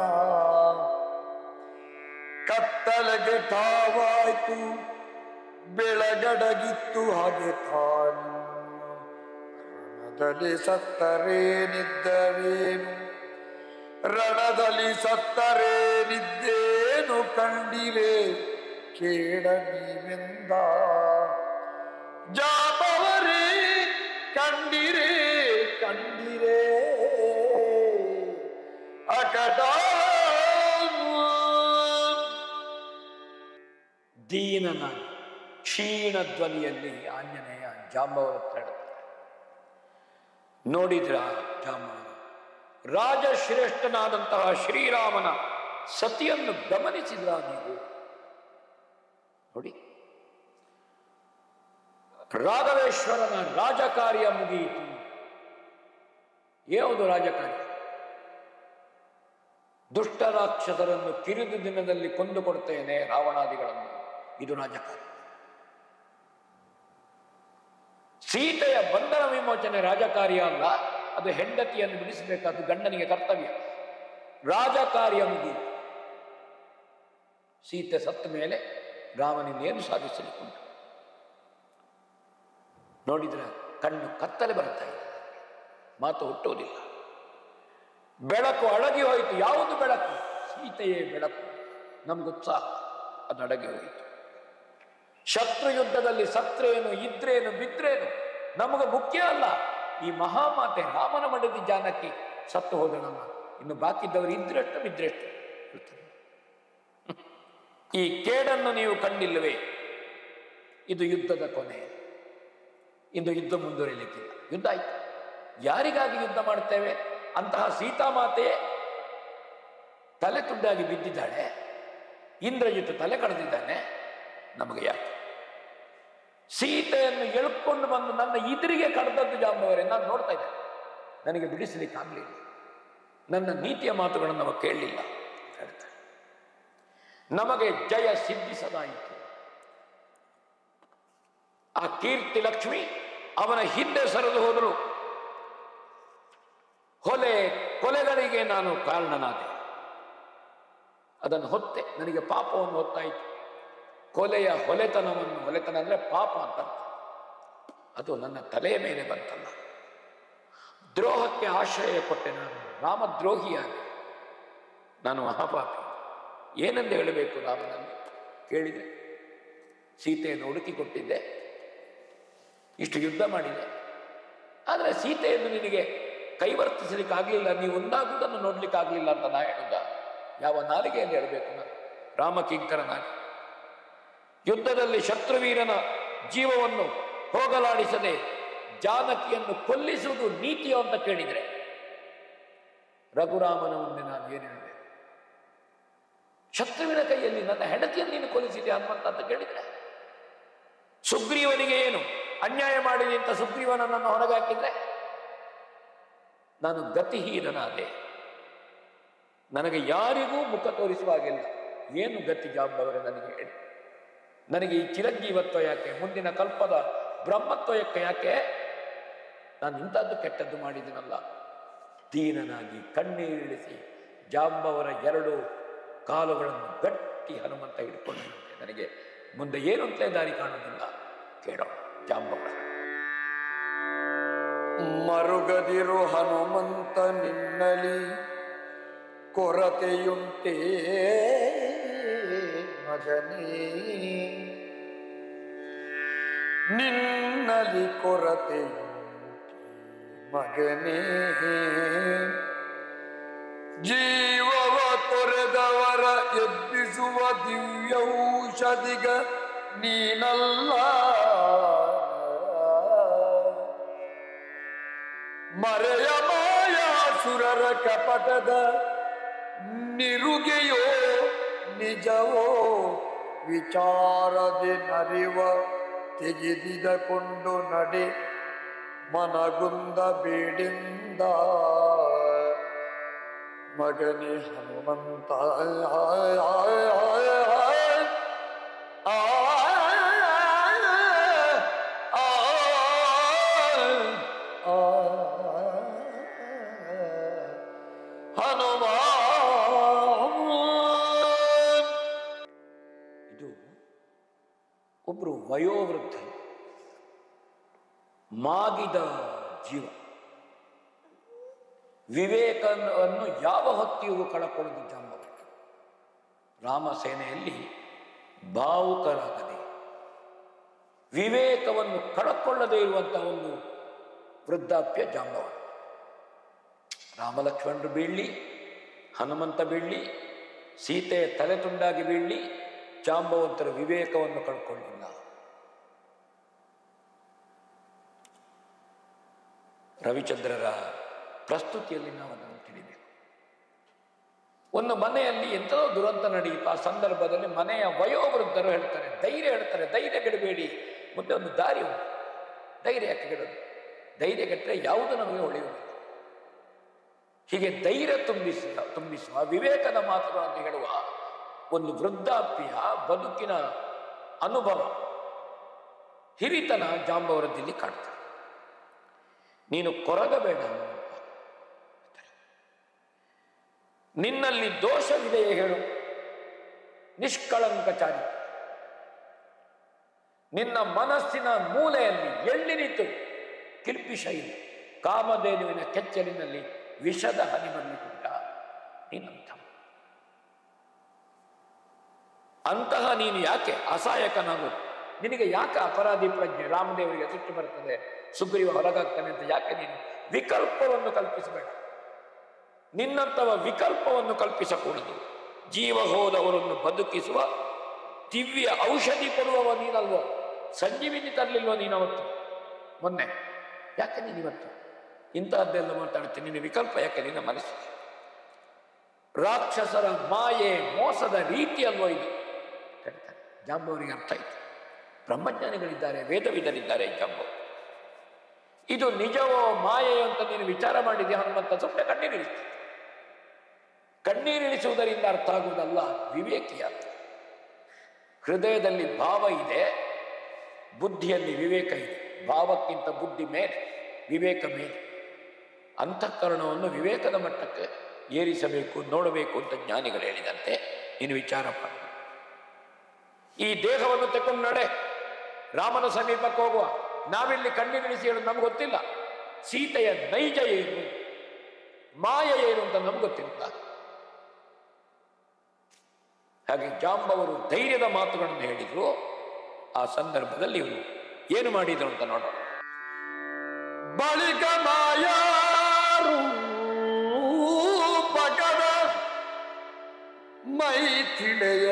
ಕತ್ತಲೆಗೆ ಠಾವಾಯ್ತು, ಬೆಳಗಡಗಿತ್ತು ಹಾಗೆ ತಾನು. ರಣದಲ್ಲಿ ಸತ್ತರೇನಿದ್ದರೇನು, ರಣದಲ್ಲಿ ಸತ್ತರೇನಿದ್ದೇನು ಕಂಡಿರೇ ಕೇಳ ನೀವೆಂದ. ಜಾಂಬವರೇ ಕಂಡಿರೇ ಕಂಡಿರೇ ಅಕಟ. ದೀನನ ಕ್ಷೀಣ ಧ್ವನಿಯಲ್ಲಿ ಆಂಜನೇಯ ಜಾಂಬವರ ಹತ್ರ ಹೇಳ್ತಾರೆ, ನೋಡಿದ್ರ ಜಾಂಬವರು ರಾಜಶ್ರೇಷ್ಠನಾದಂತಹ ಶ್ರೀರಾಮನ ಸತಿಯನ್ನು ಗಮನಿಸಿದ್ರ ನೀವು? ನೋಡಿ, ರಾಘವೇಶ್ವರನ ರಾಜಕಾರ್ಯ ಮುಗಿಯಿತು. ಯಾವುದು ರಾಜಕಾರ್ಯ? ದುಷ್ಟ ರಾಕ್ಷಸರನ್ನು ಕಿರಿದು ದಿನದಲ್ಲಿ ಕೊಂದುಕೊಡ್ತೇನೆ, ರಾವಣಾದಿಗಳನ್ನು. ಇದು ರಾಜಕಾರ್ಯ. ಸೀತೆಯ ಬಂಧನ ವಿಮೋಚನೆ ರಾಜಕಾರ್ಯ ಅಲ್ಲ, ಅದು ಹೆಂಡತಿಯನ್ನು ಬಿಡಿಸಬೇಕಾದ ಗಂಡನಿಗೆ ಕರ್ತವ್ಯ. ರಾಜಕಾರ್ಯ ಮುಗಿಯಿತು. ಸೀತೆ ಸತ್ತ ಮೇಲೆ ರಾಮನಿನ್ನೇನು ಸಾಧಿಸಲಿಕ್ಕುಂಟು? ನೋಡಿದ್ರೆ ಕಣ್ಣು ಕತ್ತಲೆ ಬರ್ತಾ ಇದೆ, ಮಾತು ಹುಟ್ಟುವುದಿಲ್ಲ. ಬೆಳಕು ಅಡಗಿ ಹೋಯಿತು. ಯಾವುದು ಬೆಳಕು? ಸೀತೆಯೇ ಬೆಳಕು. ನಮಗುತ್ಸಾಹ ಅದು ಅಡಗಿ ಹೋಯಿತು. ಶತ್ರು ಯುದ್ಧದಲ್ಲಿ ಸತ್ರೇನು, ಇದ್ರೇನು, ಬಿದ್ರೇನು ನಮಗೆ ಮುಖ್ಯ ಅಲ್ಲ. ಈ ಮಹಾಮಾತೆ ರಾಮನ ಮಡದಿ ಜಾನಕಿ ಸತ್ತು ಹೋದಳಲ್ಲ, ಇನ್ನು ಬಾಕಿದ್ದವರು ಇದ್ರೆಷ್ಟು ಬಿದ್ರೆಷ್ಟು ಇರ್ತಾರೆ. ಈ ಕೇಡನ್ನು ನೀವು ಕಂಡಿಲ್ಲವೇ? ಇದು ಯುದ್ಧದ ಕೊನೆ. ಇಂದು ಯುದ್ಧ ಮುಂದುವರಿಲಿಕ್ಕಿಲ್ಲ. ಯುದ್ಧ ಆಯ್ತು. ಯಾರಿಗಾಗಿ ಯುದ್ಧ ಮಾಡ್ತೇವೆ? ಅಂತಹ ಸೀತಾಮಾತೆಯೇ ತಲೆ ತುಂಡಾಗಿ ಬಿದ್ದಿದ್ದಾಳೆ. ಇಂದ್ರಜಿತ್ ತಲೆ ಕಳೆದಿದ್ದಾನೆ. ನಮಗೆ ಯಾಕೆ? ಸೀತೆಯನ್ನು ಎಳ್ಕೊಂಡು ಬಂದು ನನ್ನ ಎದುರಿಗೆ ಕಡ್ದದ್ದು ಜಾಂಬವರೇ, ನಾನು ನೋಡ್ತಾ ಇದ್ದೆ, ನನಗೆ ಬಿಡಿಸಲಿಕ್ಕಾಗಲಿಲ್ಲ, ನನ್ನ ನೀತಿಯ ಮಾತುಗಳನ್ನು ನಾವು ಕೇಳಲಿಲ್ಲ ಹೇಳ್ತಾರೆ. ನಮಗೆ ಜಯ ಸಿದ್ಧಿಸದಾಯಿತು. ಆ ಕೀರ್ತಿ ಲಕ್ಷ್ಮಿ ಅವನ ಹಿಂದೆ ಸರಿದು ಹೋದಳು. ಕೊಲೆಗಳಿಗೆ ನಾನು ಕಾರಣನಾದೆ, ಅದನ್ನು ಹೊತ್ತೆ, ನನಗೆ ಪಾಪವನ್ನು ಹೊತ್ತಾಯಿತು. ಕೊಲೆಯ ಹೊಲೆತನ ಅಂದ್ರೆ ಪಾಪ ಅಂತ, ಅದು ನನ್ನ ತಲೆಯ ಮೇಲೆ ಬಂತಲ್ಲ. ದ್ರೋಹಕ್ಕೆ ಆಶ್ರಯ ಕೊಟ್ಟೆ, ನಾನು ರಾಮದ್ರೋಹಿಯಾದೆ, ನಾನು ಮಹಾಪಾಪಿ. ಏನೆಂದು ಹೇಳಬೇಕು ರಾಮನನ್ನು? ಕೇಳಿದೆ, ಸೀತೆಯನ್ನು ಹುಡುಕಿಕೊಟ್ಟಿದ್ದೆ, ಇಷ್ಟು ಯುದ್ಧ ಮಾಡಿದೆ, ಆದರೆ ಸೀತೆಯನ್ನು ನಿನಗೆ ಕೈವರ್ತಿಸಲಿಕ್ಕಾಗಲಿಲ್ಲ, ನೀವು ಒಂದಾಗುವುದನ್ನು ನೋಡ್ಲಿಕ್ಕಾಗಲಿಲ್ಲ ಅಂತ ನಾ ಹೇಳುದ? ಯಾವ ನಾಲಿಗೆಯಲ್ಲಿ ಹೇಳಬೇಕು ನಾನು? ರಾಮಕಿಂಕರನಾಗಿ ಯುದ್ಧದಲ್ಲಿ ಶತ್ರುವೀರನ ಜೀವವನ್ನು ಹೋಗಲಾಡಿಸದೆ ಜಾನಕಿಯನ್ನು ಕೊಲ್ಲಿಸುವುದು ನೀತಿಯೋ ಅಂತ ಕೇಳಿದರೆ, ರಘುರಾಮನ ಮುಂದೆ ನಾನು ಏನು ಹೇಳಬೇಕು? ಶತ್ರುವಿನ ಕೈಯಲ್ಲಿ ನನ್ನ ಹೆಂಡತಿಯನ್ನು ನೀನು ಕೊಲ್ಲಿಸಿದೆ ಹನುಮಂತ ಅಂತ ಕೇಳಿದರೆ, ಸುಗ್ರೀವನಿಗೆ ಏನು ಅನ್ಯಾಯ ಮಾಡಿದೆ ಅಂತ ಸುಗ್ರೀವನನ್ನು ಹೊರಗಾಕಿದ್ರೆ ನಾನು ಗತಿಹೀನನಾದೆ. ನನಗೆ ಯಾರಿಗೂ ಮುಖ ತೋರಿಸುವಾಗಿಲ್ಲ. ಏನು ಗತಿ ಜಾಂಬವರೇ ನನಗೆ ಹೇಳಿ? ನನಗೆ ಈ ಚಿರಂಜೀವತ್ವ ಯಾಕೆ? ಮುಂದಿನ ಕಲ್ಪದ ಬ್ರಹ್ಮತ್ವಕ್ಕೆ ಯಾಕೆ? ನಾನು ಇಂಥದ್ದು ಕೆಟ್ಟದ್ದು ಮಾಡಿದನಲ್ಲ. ದೀನನಾಗಿ ಕಣ್ಣೀರಿಳಿಸಿ ಜಾಂಬವರ 2 ಕಾಲುಗಳನ್ನು ಗಟ್ಟಿ ಹನುಮಂತ ಹಿಡ್ಕೊಂಡು, ನನಗೆ ಮುಂದೆ ಏನು ಅಂತಲೇ ದಾರಿ ಕಾಣುವುದಿಲ್ಲ. ಕೇಳೋ ಜಾಂಬವರ. ಮರುಗದಿರು ಹನುಮಂತ ನಿನ್ನಲಿ ಕೊರತೆಯುಂಟೇ ಮಗನೇ, ನಿನ್ನಲಿ ಕೊರತೆಯುಂಟೇ ಮಗನೇ, ಜೀವವ ತೊರೆದವರ ಎಬ್ಬಿಸುವ ದಿವ್ಯೌಷಧಿಗ ನೀನಲ್ಲ, ಮರೆಯ ಮಾಯಾಸುರರ ಕಪಟದ ನಿರುಗೆಯೋ ನಿಜವೋ ವಿಚಾರದೆ ನರಿವ ತೆಗೆದಿದಕೊಂಡು ನಡೆ ಮನಗುಂದ ಬೇಡಿಂದ ಮಗನೇ ಹನುಮಂತ. ಇದು ಒಬ್ರು ವಯೋವೃದ್ಧ ಮಾಗಿದ ಜೀವ ವಿವೇಕವನ್ನು ಯಾವ ಹೊತ್ತಿಗೂ ಕಳಕೊಳ್ಳುವುದು ಜಾಂಬವ. ರಾಮ ಸೇನೆಯಲ್ಲಿ ಭಾವುಕರಾಗದೆ ವಿವೇಕವನ್ನು ಕಳಕೊಳ್ಳದೇ ಇರುವಂತಹ ಒಂದು ವೃದ್ಧಾಪ್ಯ ಜಾಂಬವ. ರಾಮಲಕ್ಷ್ಮಣರು ಬೀಳ್ಲಿ, ಹನುಮಂತ ಬೀಳ್ಲಿ, ಸೀತೆಯ ತಲೆ ತುಂಡಾಗಿ ಬೀಳ್ಲಿ, ಜಾಂಬವಂತರ ವಿವೇಕವನ್ನು ಕಳ್ಕೊಳ್ಳಿಲ್ಲ. ರವಿಚಂದ್ರರ ಪ್ರಸ್ತುತಿಯಲ್ಲಿ ನಾವು ಅದನ್ನು ತಿಳಿಬೇಕು. ಒಂದು ಮನೆಯಲ್ಲಿ ಎಂಥೋ ದುರಂತ ನಡೆಯಿತು. ಆ ಸಂದರ್ಭದಲ್ಲಿ ಮನೆಯ ವಯೋವೃದ್ಧರು ಹೇಳ್ತಾರೆ, ಧೈರ್ಯ ಗೆಡಬೇಡಿ, ಮುಂದೆ ಒಂದು ದಾರಿ ಉಂಟು. ಧೈರ್ಯ ಯಾಕೆ ಗೆಡೋದು? ಧೈರ್ಯ ಗೆಟ್ಟರೆ ಯಾವುದು ನಮಗೆ ಒಳ್ಳೆಯುವುದಿಲ್ಲ. ಹೀಗೆ ಧೈರ್ಯ ತುಂಬಿಸುವ ವಿವೇಕದ ಮಾತುಗಳನ್ನು ಹೇಳುವ ಒಂದು ವೃದ್ಧಾಪ್ಯ ಬದುಕಿನ ಅನುಭವ, ಹಿರಿತನ ಜಾಂಬವರದಲ್ಲಿ ಕಾಣ್ತದೆ. ನೀನು ಕೊರಗಬೇಡ, ನಿನ್ನಲ್ಲಿ ದೋಷವಿದೆಯೇ ಹೇಳು, ನಿಷ್ಕಳಂಕ ಚಾರಿತ್ರ. ನಿನ್ನ ಮನಸ್ಸಿನ ಮೂಲೆಯಲ್ಲಿ ಎಳ್ಳಿ ನಿಂತು ಕಿಲ್ಪಿಷ ಇಲ್ಲ, ಕಾಮಧೇನುವಿನ ಕೆಚ್ಚಲಿನಲ್ಲಿ ವಿಷದ ಹನಿ ಬರಲಿಕ್ಕುಂಟ ನೀನಂತ. ಅಂತಹ ನೀನು ಯಾಕೆ ಅಸಹಾಯಕನಾಗುವುದು? ನಿನಗೆ ಯಾಕೆ ಅಪರಾಧಿ ಪ್ರಜ್ಞೆ? ರಾಮದೇವರಿಗೆ ಸಿಟ್ಟು ಬರ್ತದೆ, ಸುಗ್ರೀವ ಹೊರಗಾಗ್ತಾನೆ ಅಂತ ಯಾಕೆ ನೀನು ವಿಕಲ್ಪವನ್ನು ಕಲ್ಪಿಸಬೇಡ. ನಿನ್ನಂತವ ವಿಕಲ್ಪವನ್ನು ಕಲ್ಪಿಸಕೂಡದು. ಜೀವ ಹೋದವರನ್ನು ಬದುಕಿಸುವ ದಿವ್ಯ ಔಷಧಿ ಕೊಡುವವ ನೀನಲ್ವೋ? ಸಂಜೀವಿನಿ ತರಲಿಲ್ವೋ ನೀನವತ್ತು ಮೊನ್ನೆ? ಯಾಕೆ ನೀನಿವತ್ತು ಇಂತಹದ್ದೆಲ್ಲ ಮಾತಾಡ್ತೀನಿ? ನಿನ್ನ ವಿಕಲ್ಪ ಯಾಕೆ ನಿನ್ನ ಮನಸ್ಸಿಗೆ? ರಾಕ್ಷಸರ ಮಾಯೆ ಮೋಸದ ರೀತಿ ಅಲ್ವೋ ಇದು? ಹೇಳ್ತಾರೆ ಜಾಂಬವರಿಗೆ ಅರ್ಥ ಆಯಿತು. ಬ್ರಹ್ಮಜ್ಞಾನಿಗಳಿದ್ದಾರೆ, ವೇದವಿದರಿದ್ದಾರೆ ಜಾಂಬವ. ಇದು ನಿಜವೋ ಮಾಯೆಯೋ ಅಂತ ನೀನು ವಿಚಾರ ಮಾಡಿದ್ಯಾ ಹನುಮಂತ? ಸುಮ್ಮನೆ ಕಣ್ಣೀರಿಳಿಸ್ತು. ಕಣ್ಣೀರಿಳಿಸುವುದರಿಂದ ಅರ್ಥ ಆಗುವುದಲ್ಲ, ವಿವೇಕಿಯ ಹೃದಯದಲ್ಲಿ ಭಾವ ಇದೆ, ಬುದ್ಧಿಯಲ್ಲಿ ವಿವೇಕ ಇದೆ. ಭಾವಕ್ಕಿಂತ ಬುದ್ಧಿ ಮೇಲೆ, ವಿವೇಕ ಮೇಲೆ. ಅಂತಃಕರಣವನ್ನು ವಿವೇಕದ ಮಟ್ಟಕ್ಕೆ ಏರಿಸಬೇಕು, ನೋಡಬೇಕು ಅಂತ ಜ್ಞಾನಿಗಳು ಹೇಳಿದಂತೆ ನೀನು ವಿಚಾರ ಮಾಡು. ಈ ದೇಹವನ್ನು ತಕೊಂಡು ನಡೆ, ರಾಮನ ಸಮೀಪಕ್ಕೆ ಹೋಗುವ. ನಾವಿಲ್ಲಿ ಕಣ್ಣೀರಿಳಿಸಿ ಹೇಳೋದು ನಮ್ಗೆ ಗೊತ್ತಿಲ್ಲ. ಸೀತೆಯ ನೈಜ ಏನು, ಮಾಯ ಏನು ಅಂತ ನಮ್ಗೆ ಗೊತ್ತಿಲ್ಲ. ಹಾಗೆ ಜಾಂಬವರು ಧೈರ್ಯದ ಮಾತುಗಳನ್ನು ಹೇಳಿದ್ರು. ಆ ಸಂದರ್ಭದಲ್ಲಿ ಇವರು ಏನು ಮಾಡಿದ್ರು ಅಂತ ನೋಡೋಣ. ಬಳಿಕ ಮಾಯಾರೂಪಕದ ಮೈಥಿಳೆಯ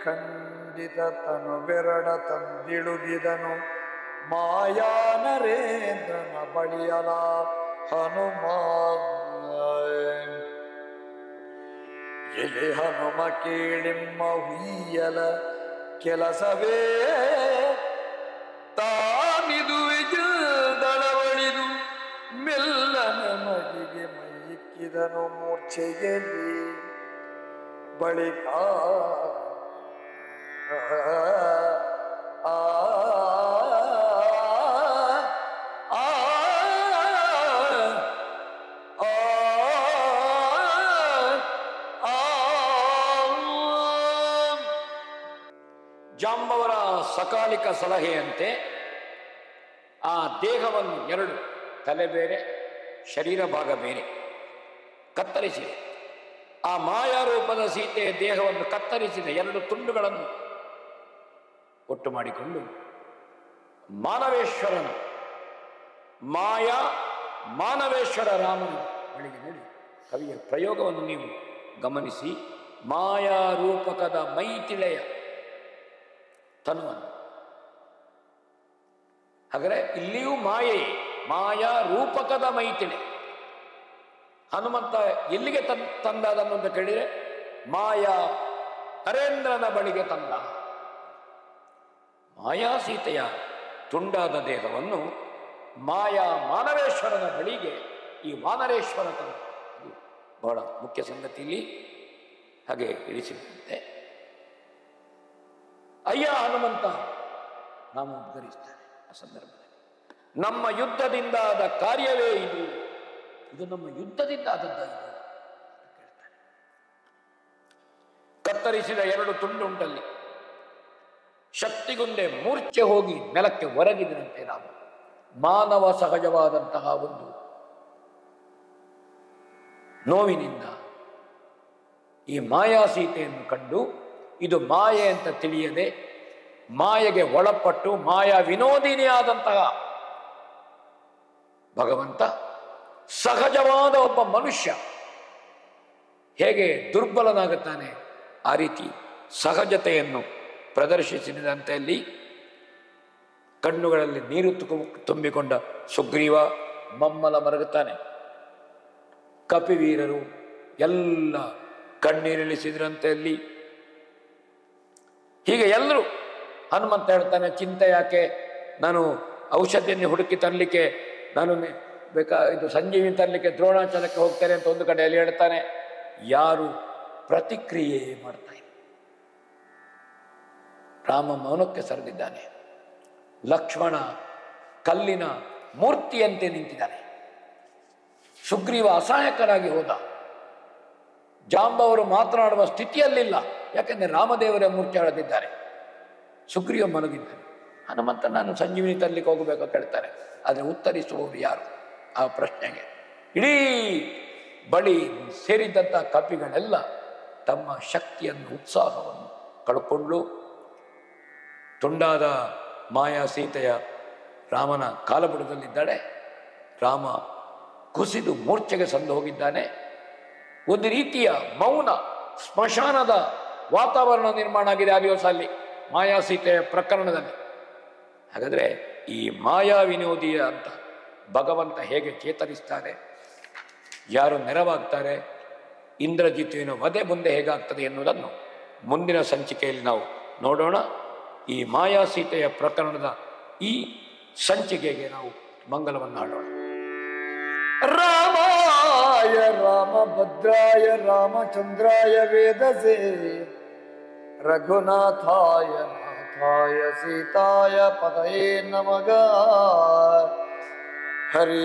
ಖಂಡಿತ ತನು ಬೆರಡ ತಂದಿಳುಗಿದನು ಮಾಯಾ ನರೇಂದ್ರನ ಬಳಿಯಲ ಹನುಮ. ಎಲೆ ಹನುಮ ಕೇಳಿಮ್ಮ ಹುಯ್ಯಲ ಕೆಲಸವೇ ತಾನಿದು ವಿಜದಳವಳಿದು ಮೆಲ್ಲನೆ ಮಗಿಗೆ ಮೈಕ್ಕಿದನು ಮೂರ್ಛೆಯಲ್ಲಿ. ಬಳಿಕ ಜಾಂಬವರ ಸಕಾಲಿಕ ಸಲಹೆಯಂತೆ ಆ ದೇಹವನ್ನು ಎರಡು, ತಲೆ ಬೇರೆ ಶರೀರ ಭಾಗ ಬೇರೆ ಕತ್ತರಿಸಿದೆ. ಆ ಮಾಯಾರೂಪದ ಸೀತೆಯ ದೇಹವನ್ನು ಕತ್ತರಿಸಿದ ಎರಡು ತುಂಡುಗಳನ್ನು ಒಟ್ಟು ಮಾಡಿಕೊಂಡು ಮಾನವೇಶ್ವರನ ಮಾನವೇಶ್ವರ ರಾಮನ ಬಳಿಗೆ ನೋಡಿ. ಕವಿಯ ಪ್ರಯೋಗವನ್ನು ನೀವು ಗಮನಿಸಿ. ಮಾಯಾರೂಪಕದ ಮೈತಿಳೆಯ ತನುವನ್ನು, ಹಾಗಾದರೆ ಇಲ್ಲಿಯೂ ಮಾಯೆಯೇ, ಮಾಯಾ ರೂಪಕದ ಮೈತಿಳೆ. ಹನುಮಂತ ಎಲ್ಲಿಗೆ ತಂದ ಅದನ್ನು ಅಂತ ಕೇಳಿದರೆ ಮಾಯಾ ನರೇಂದ್ರನ ಬಳಿಗೆ ತಂದ. ಮಾಯಾ ಸೀತೆಯ ತುಂಡಾದ ದೇಹವನ್ನು ಮಾಯಾ ಮಾನವೇಶ್ವರನ ಬಳಿಗೆ ಈ ವಾನರೇಶ್ವರ ತಂದ. ಅದು ಬಹಳ ಮುಖ್ಯ ಸಂಗತಿ ಇಲ್ಲಿ ಹಾಗೆ ಇಳಿಸಿದಂತೆ. ಅಯ್ಯ ಹನುಮಂತ ನಾವು ಉದ್ಗರಿಸ್ತಾನೆ ಆ ಸಂದರ್ಭದಲ್ಲಿ. ನಮ್ಮ ಯುದ್ಧದಿಂದ ಆದ ಕಾರ್ಯವೇ ಇದು, ಇದು ನಮ್ಮ ಯುದ್ಧದಿಂದ ಆದದ್ದ ಇದು ಕೇಳ್ತಾನೆ. ಕತ್ತರಿಸಿದ ಎರಡು ತುಂಡುಂಟಲ್ಲಿ ಶಕ್ತಿಗುಂದೆ ಮೂರ್ಛೆ ಹೋಗಿ ನೆಲಕ್ಕೆ ಒರಗಿದಂತೆ ನಾವು ಮಾನವ ಸಹಜವಾದಂತಹ ಒಂದು ನೋವಿನಿಂದ ಈ ಮಾಯಾ ಸೀತೆಯನ್ನು ಕಂಡು ಇದು ಮಾಯೆ ಅಂತ ತಿಳಿಯದೆ ಮಾಯೆಗೆ ಒಳಪಟ್ಟು ಮಾಯಾ ವಿನೋದಿನಿಯಾದಂತಹ ಭಗವಂತ ಸಹಜವಾದ ಒಬ್ಬ ಮನುಷ್ಯ ಹೇಗೆ ದುರ್ಬಲನಾಗುತ್ತಾನೆ ಆ ರೀತಿ ಸಹಜತೆಯನ್ನು ಪ್ರದರ್ಶಿಸಿದಂತೆಯಲ್ಲಿ ಕಣ್ಣುಗಳಲ್ಲಿ ನೀರು ತುಂಬಿಕೊಂಡ ಸುಗ್ರೀವ ಮಮ್ಮಲ ಮರಗುತ್ತಾನೆ. ಕಪಿವೀರರು ಎಲ್ಲ ಕಣ್ಣೀರಿಳಿಸಿದ್ರಂತೆಯಲ್ಲಿ. ಹೀಗೆ ಎಲ್ಲರೂ ಹನುಮಂತ ಹೇಳ್ತಾನೆ, ಚಿಂತೆ ಯಾಕೆ, ನಾನು ಔಷಧಿಯನ್ನು ಹುಡುಕಿ ತರಲಿಕ್ಕೆ, ನಾನು ಇದು ಸಂಜೀವಿನಿ ತರಲಿಕ್ಕೆ ದ್ರೋಣಾಚಲಕ್ಕೆ ಹೋಗ್ತೇನೆ ಅಂತ ಒಂದು ಕಡೆಯಲ್ಲಿ ಹೇಳ್ತಾನೆ. ಯಾರು ಪ್ರತಿಕ್ರಿಯೆ ಮಾಡ್ತಾ ಇಲ್ಲ. ರಾಮ ಮೌನಕ್ಕೆ ಸರಿದಿದ್ದಾನೆ. ಲಕ್ಷ್ಮಣ ಕಲ್ಲಿನ ಮೂರ್ತಿಯಂತೆ ನಿಂತಿದ್ದಾನೆ. ಸುಗ್ರೀವ ಅಸಹಾಯಕರಾಗಿ ಹೋದ. ಜಾಂಬವರು ಮಾತನಾಡುವ ಸ್ಥಿತಿಯಲ್ಲಿಲ್ಲ, ಯಾಕೆಂದರೆ ರಾಮದೇವರ ಮೂರ್ತಿ ಹೊಡೆದಿದ್ದಾರೆ. ಸುಗ್ರೀವ ಮಲಗಿದ್ದಾನೆ. ಹನುಮಂತ ನಾನು ಸಂಜೀವಿನಿ ತರಲಿಕ್ಕೆ ಹೋಗಬೇಕು ಕೇಳ್ತಾರೆ. ಆದರೆ ಉತ್ತರಿಸುವವರು ಯಾರು ಆ ಪ್ರಶ್ನೆಗೆ? ಇಡೀ ಬಳಿ ಸೇರಿದ್ದಂಥ ಕಪಿಗಳೆಲ್ಲ ತಮ್ಮ ಶಕ್ತಿಯನ್ನು ಉತ್ಸಾಹವನ್ನು ಕಳ್ಕೊಂಡು ತುಂಡಾದ ಮಾಯಾ ಸೀತೆಯ ರಾಮನ ಕಾಲಬುಡದಲ್ಲಿದ್ದಾಳೆ. ರಾಮ ಕುಸಿದು ಮೂರ್ಛೆಗೆ ಸಂದು ಹೋಗಿದ್ದಾನೆ. ಒಂದು ರೀತಿಯ ಮೌನ ಸ್ಮಶಾನದ ವಾತಾವರಣ ನಿರ್ಮಾಣ ಆಗಿದೆ ಆ ದಿವಸ ಅಲ್ಲಿ ಮಾಯಾ ಸೀತೆಯ ಪ್ರಕರಣದಲ್ಲಿ. ಹಾಗಾದರೆ ಈ ಮಾಯಾ ವಿನೋದಿಯ ಅಂತ ಭಗವಂತ ಹೇಗೆ ಚೇತರಿಸ್ತಾರೆ, ಯಾರು ನೆರವಾಗ್ತಾರೆ, ಇಂದ್ರಜಿತುವಿನ ವಧೆ ಮುಂದೆ ಹೇಗಾಗ್ತದೆ ಎನ್ನುವುದನ್ನು ಮುಂದಿನ ಸಂಚಿಕೆಯಲ್ಲಿ ನಾವು ನೋಡೋಣ. ಈ ಮಾಯಾ ಸೀತೆಯ ಪ್ರಕರಣದ ಈ ಸಂಚಿಕೆಗೆ ನಾವು ಮಂಗಲವನ್ನು ಹಾಡೋಣ. ರಾಮಾಯ ರಾಮಭದ್ರಾಯ ರಾಮಚಂದ್ರಾಯ ವೇದಸೇ ರಘುನಾಥಾಯ ನಾಥಾಯ ಸೀತಾಯ ಪದಯೇ ನಮಃ. ಹರಿ